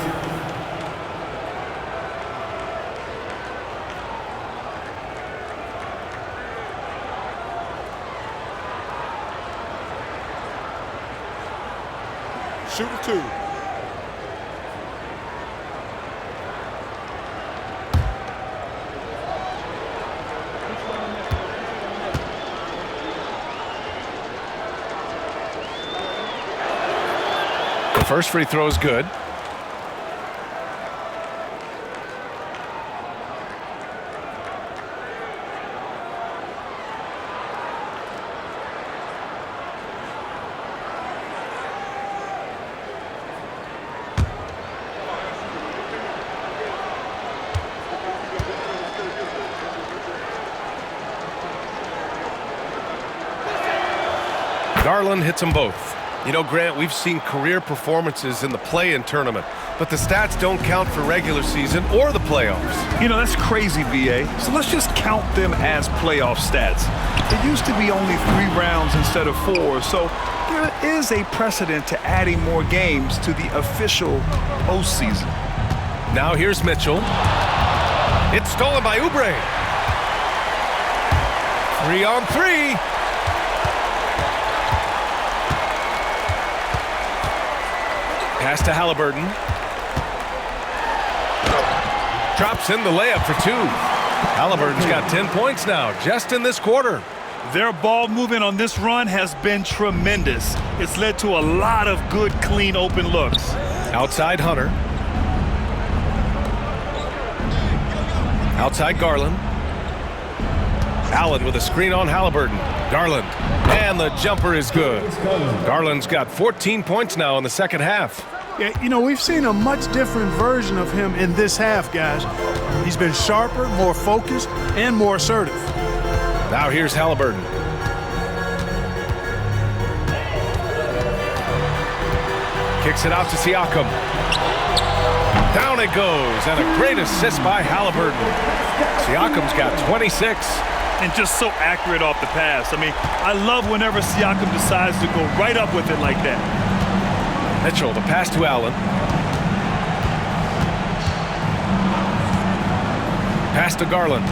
shooting 2.
The first free throw is good. Garland hits them both. You know, Grant, we've seen career performances in the play-in tournament, but the stats don't count for regular season or the playoffs.
You know, that's crazy, VA. So let's just count them as playoff stats. It used to be only 3 rounds instead of 4, so there is a precedent to adding more games to the official postseason.
Now here's Mitchell. It's stolen by Oubre. 3-on-3. Pass to Halliburton. Drops in the layup for 2. Halliburton's got 10 points now, just in this quarter.
Their ball movement on this run has been tremendous. It's led to a lot of good, clean, open looks.
Outside Hunter. Outside Garland. Allen with a screen on Halliburton. Garland. And the jumper is good. Garland's got 14 points now in the second half.
Yeah, you know, we've seen a much different version of him in this half, guys. He's been sharper, more focused, and more assertive.
Now here's Halliburton. Kicks it out to Siakam. Down it goes, and a great assist by Halliburton. Siakam's got 26.
And just so accurate off the pass. I mean, I love whenever Siakam decides to go right up with it like that.
Mitchell, the pass to Allen. Pass to Garland.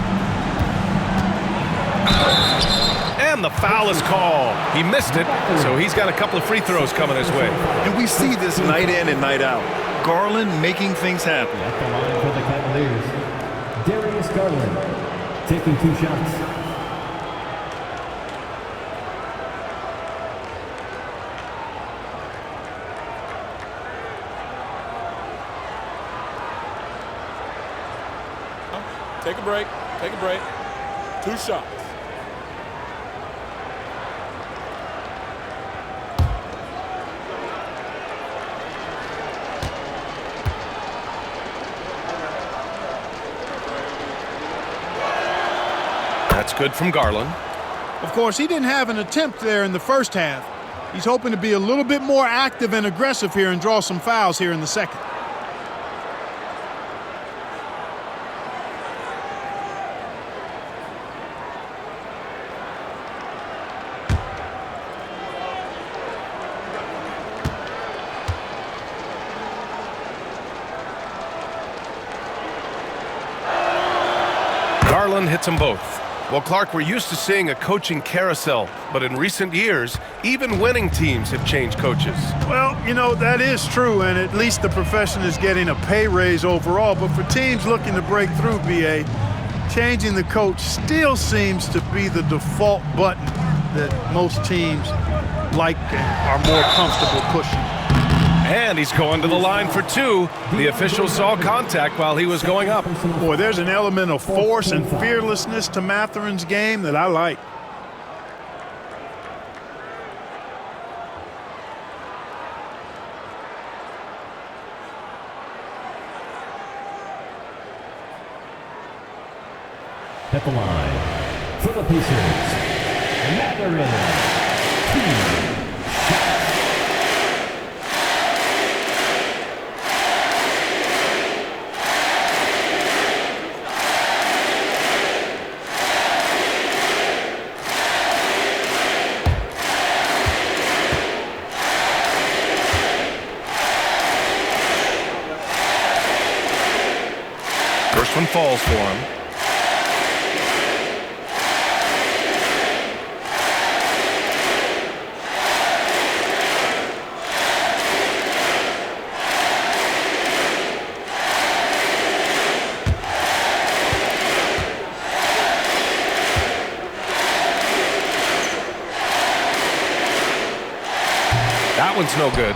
And the foul is called. He missed it, so he's got a couple of free throws coming his way.
And we see this night in and night out. Garland making things happen.
At the line for the Cavaliers, Darius Garland taking 2 shots.
Take a break. Take a break. 2 shots.
That's good from Garland.
Of course, he didn't have an attempt there in the first half. He's hoping to be a little bit more active and aggressive here and draw some fouls here in the second.
Garland hits them both. Well, Clark, we're used to seeing a coaching carousel, but in recent years, even winning teams have changed coaches.
Well, you know, that is true, and at least the profession is getting a pay raise overall. But for teams looking to break through, BA, changing the coach still seems to be the default button that most teams like and are more comfortable pushing.
And he's going to the line for 2. The official saw contact while he was going up.
Boy, there's an element of force and fearlessness to Matherin's game that I like.
At the line for the Pacers, Matherin. 2
First one falls for him. That one's no good.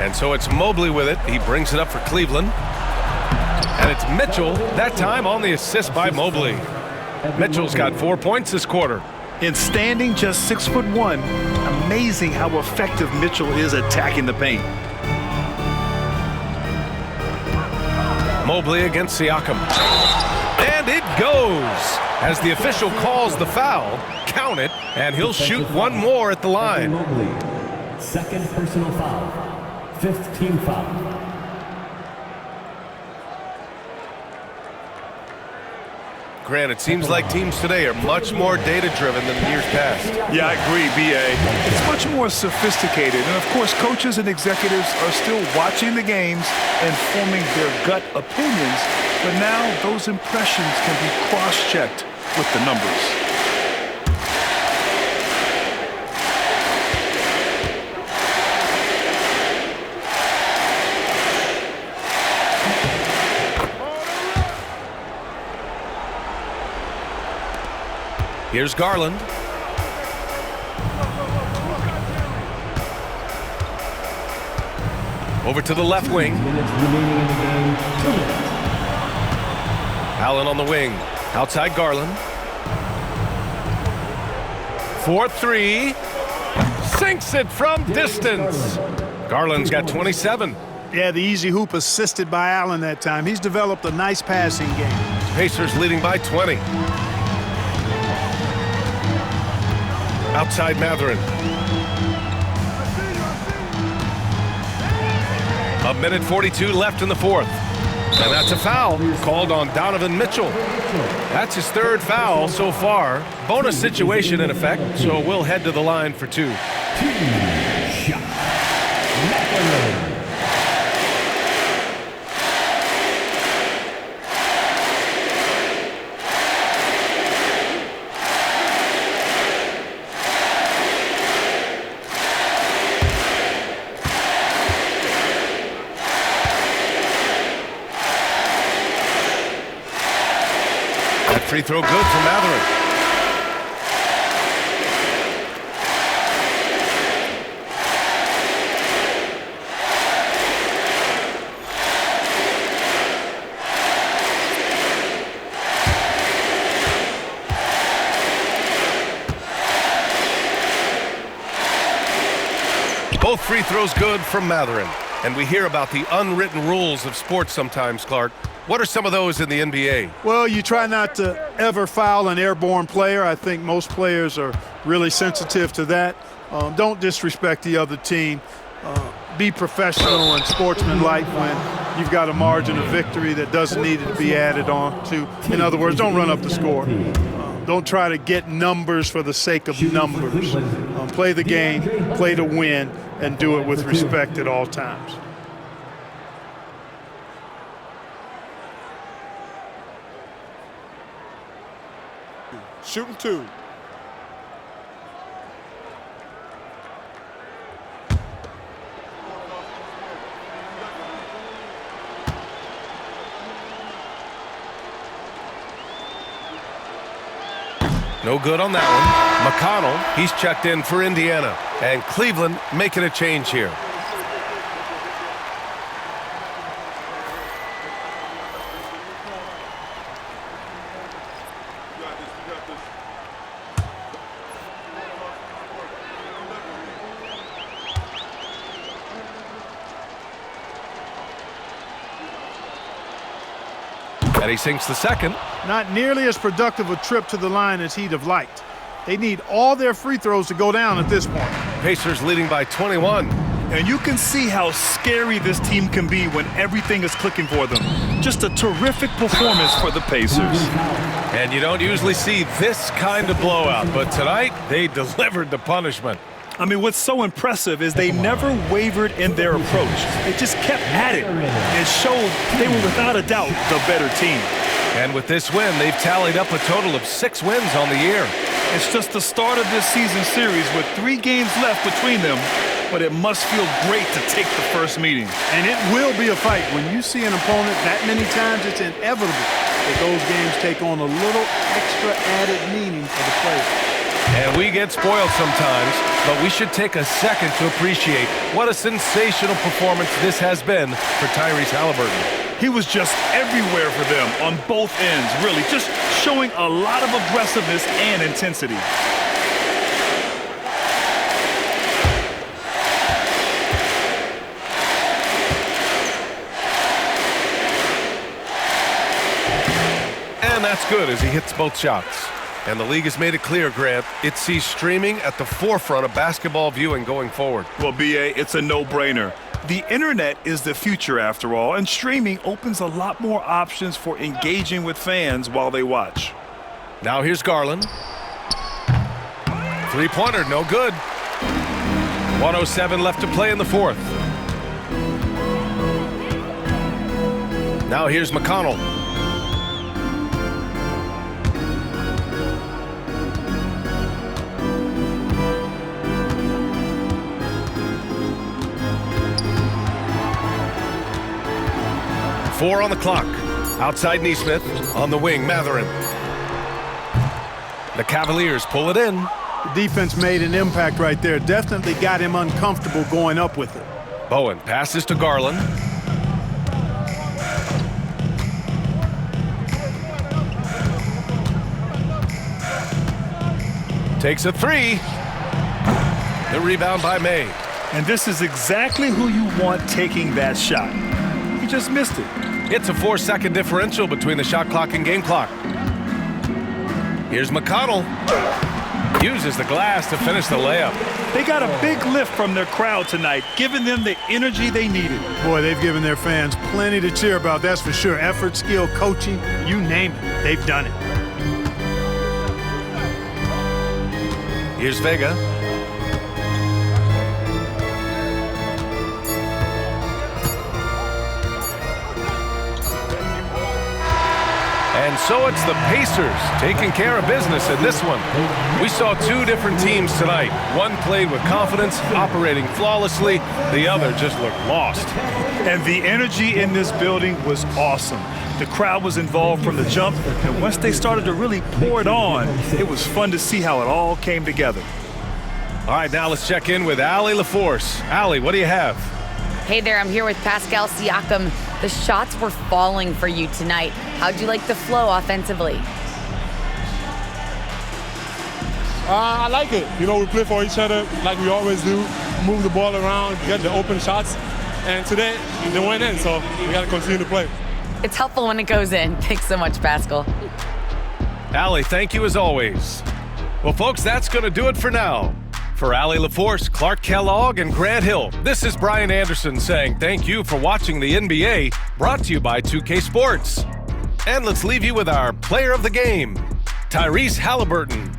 And so it's Mobley with it. He brings it up for Cleveland. And it's Mitchell, that time on the assist by Mobley. Mitchell's got 4 points this quarter.
In standing just 6'1", amazing how effective Mitchell is attacking the paint.
Mobley against Siakam. And it goes. As the official calls the foul, count it, and he'll shoot one more at the line.
Mobley, second personal foul, 5th team foul.
Grant, it seems like teams today are much more data-driven than years past.
Yeah, I agree, B.A. It's much more sophisticated. And, of course, coaches and executives are still watching the games and forming their gut opinions. But now those impressions can be cross-checked with the numbers.
Here's Garland. Over to the left wing. Allen on the wing. Outside Garland. 4-3. Sinks it from distance. Garland's got 27.
Yeah, the easy hoop assisted by Allen that time. He's developed a nice passing game.
Pacers leading by 20. Outside Mathurin. A minute 42 left in the fourth. And that's a foul called on Donovan Mitchell. That's his third foul so far. Bonus situation in effect, so we'll head to the line for two.
Shot. Mathurin.
Free throw good for Mathurin. Both free throws good from Mathurin. And we hear about the unwritten rules of sports sometimes, Clark. What are some of those in the NBA?
Well, you try not to ever foul an airborne player. I think most players are really sensitive to that. Don't disrespect the other team. Be professional and sportsmanlike when you've got a margin of victory that doesn't need to be added on to. In other words, don't run up the score. Don't try to get numbers for the sake of numbers. Play the game, play to win, and do it with respect at all times.
Shooting two.
No good on that one. McConnell, he's checked in for Indiana. And Cleveland making a change here. And he sinks the second.
Not nearly as productive a trip to the line as he'd have liked. They need all their free throws to go down at this point.
Pacers leading by 21.
And you can see how scary this team can be when everything is clicking for them. Just a terrific performance for the Pacers.
And you don't usually see this kind of blowout, but tonight they delivered the punishment.
I mean, what's so impressive is they never wavered in their approach. They just kept at it and showed they were without a doubt the better team.
And with this win, they've tallied up a total of 6 wins on the year.
It's just the start of this season series with 3 games left between them, but it must feel great to take the first meeting.
And it will be a fight. When you see an opponent that many times, it's inevitable that those games take on a little extra added meaning for the players.
And we get spoiled sometimes, but we should take a second to appreciate what a sensational performance this has been for Tyrese Halliburton.
He was just everywhere for them on both ends, really, just showing a lot of aggressiveness and intensity.
And that's good as he hits both shots. And the league has made it clear, Grant, it sees streaming at the forefront of basketball viewing going forward.
Well, B.A., it's a no-brainer. The internet is the future, after all, and streaming opens a lot more options for engaging with fans while they watch.
Now here's Garland. Three-pointer, no good. 1:07 left to play in the fourth. Now here's McConnell. Four on the clock. Outside Nesmith. On the wing, Matherin. The Cavaliers pull it in.
The defense made an impact right there. Definitely got him uncomfortable going up with it.
Bowen passes to Garland. Takes a three. The rebound by May.
And this is exactly who you want taking that shot. He just missed it.
It's a 4-second differential between the shot clock and game clock. Here's McConnell. Uses the glass to finish the layup.
They got a big lift from their crowd tonight, giving them the energy they needed.
Boy, they've given their fans plenty to cheer about, that's for sure. Effort, skill, coaching, you name it, they've done it.
Here's Vega. And so it's the Pacers taking care of business in this one. We saw two different teams tonight. One played with confidence, operating flawlessly. The other just looked lost.
And the energy in this building was awesome. The crowd was involved from the jump, and once they started to really pour it on, it was fun to see how it all came together.
All right, now let's check in with Allie LaForce. Allie, what do you have?
Hey there, I'm here with Pascal Siakam. The shots were falling for you tonight. How'd you like the flow offensively?
I like it. You know, we play for each other like we always do. Move the ball around, get the open shots. And today, they went in, so we got to continue to play.
It's helpful when it goes in. Thanks so much, Pascal.
Allie, thank you as always. Well, folks, that's going to do it for now. For Allie LaForce, Clark Kellogg, and Grant Hill, this is Brian Anderson saying thank you for watching the NBA, brought to you by 2K Sports. And let's leave you with our player of the game, Tyrese Halliburton.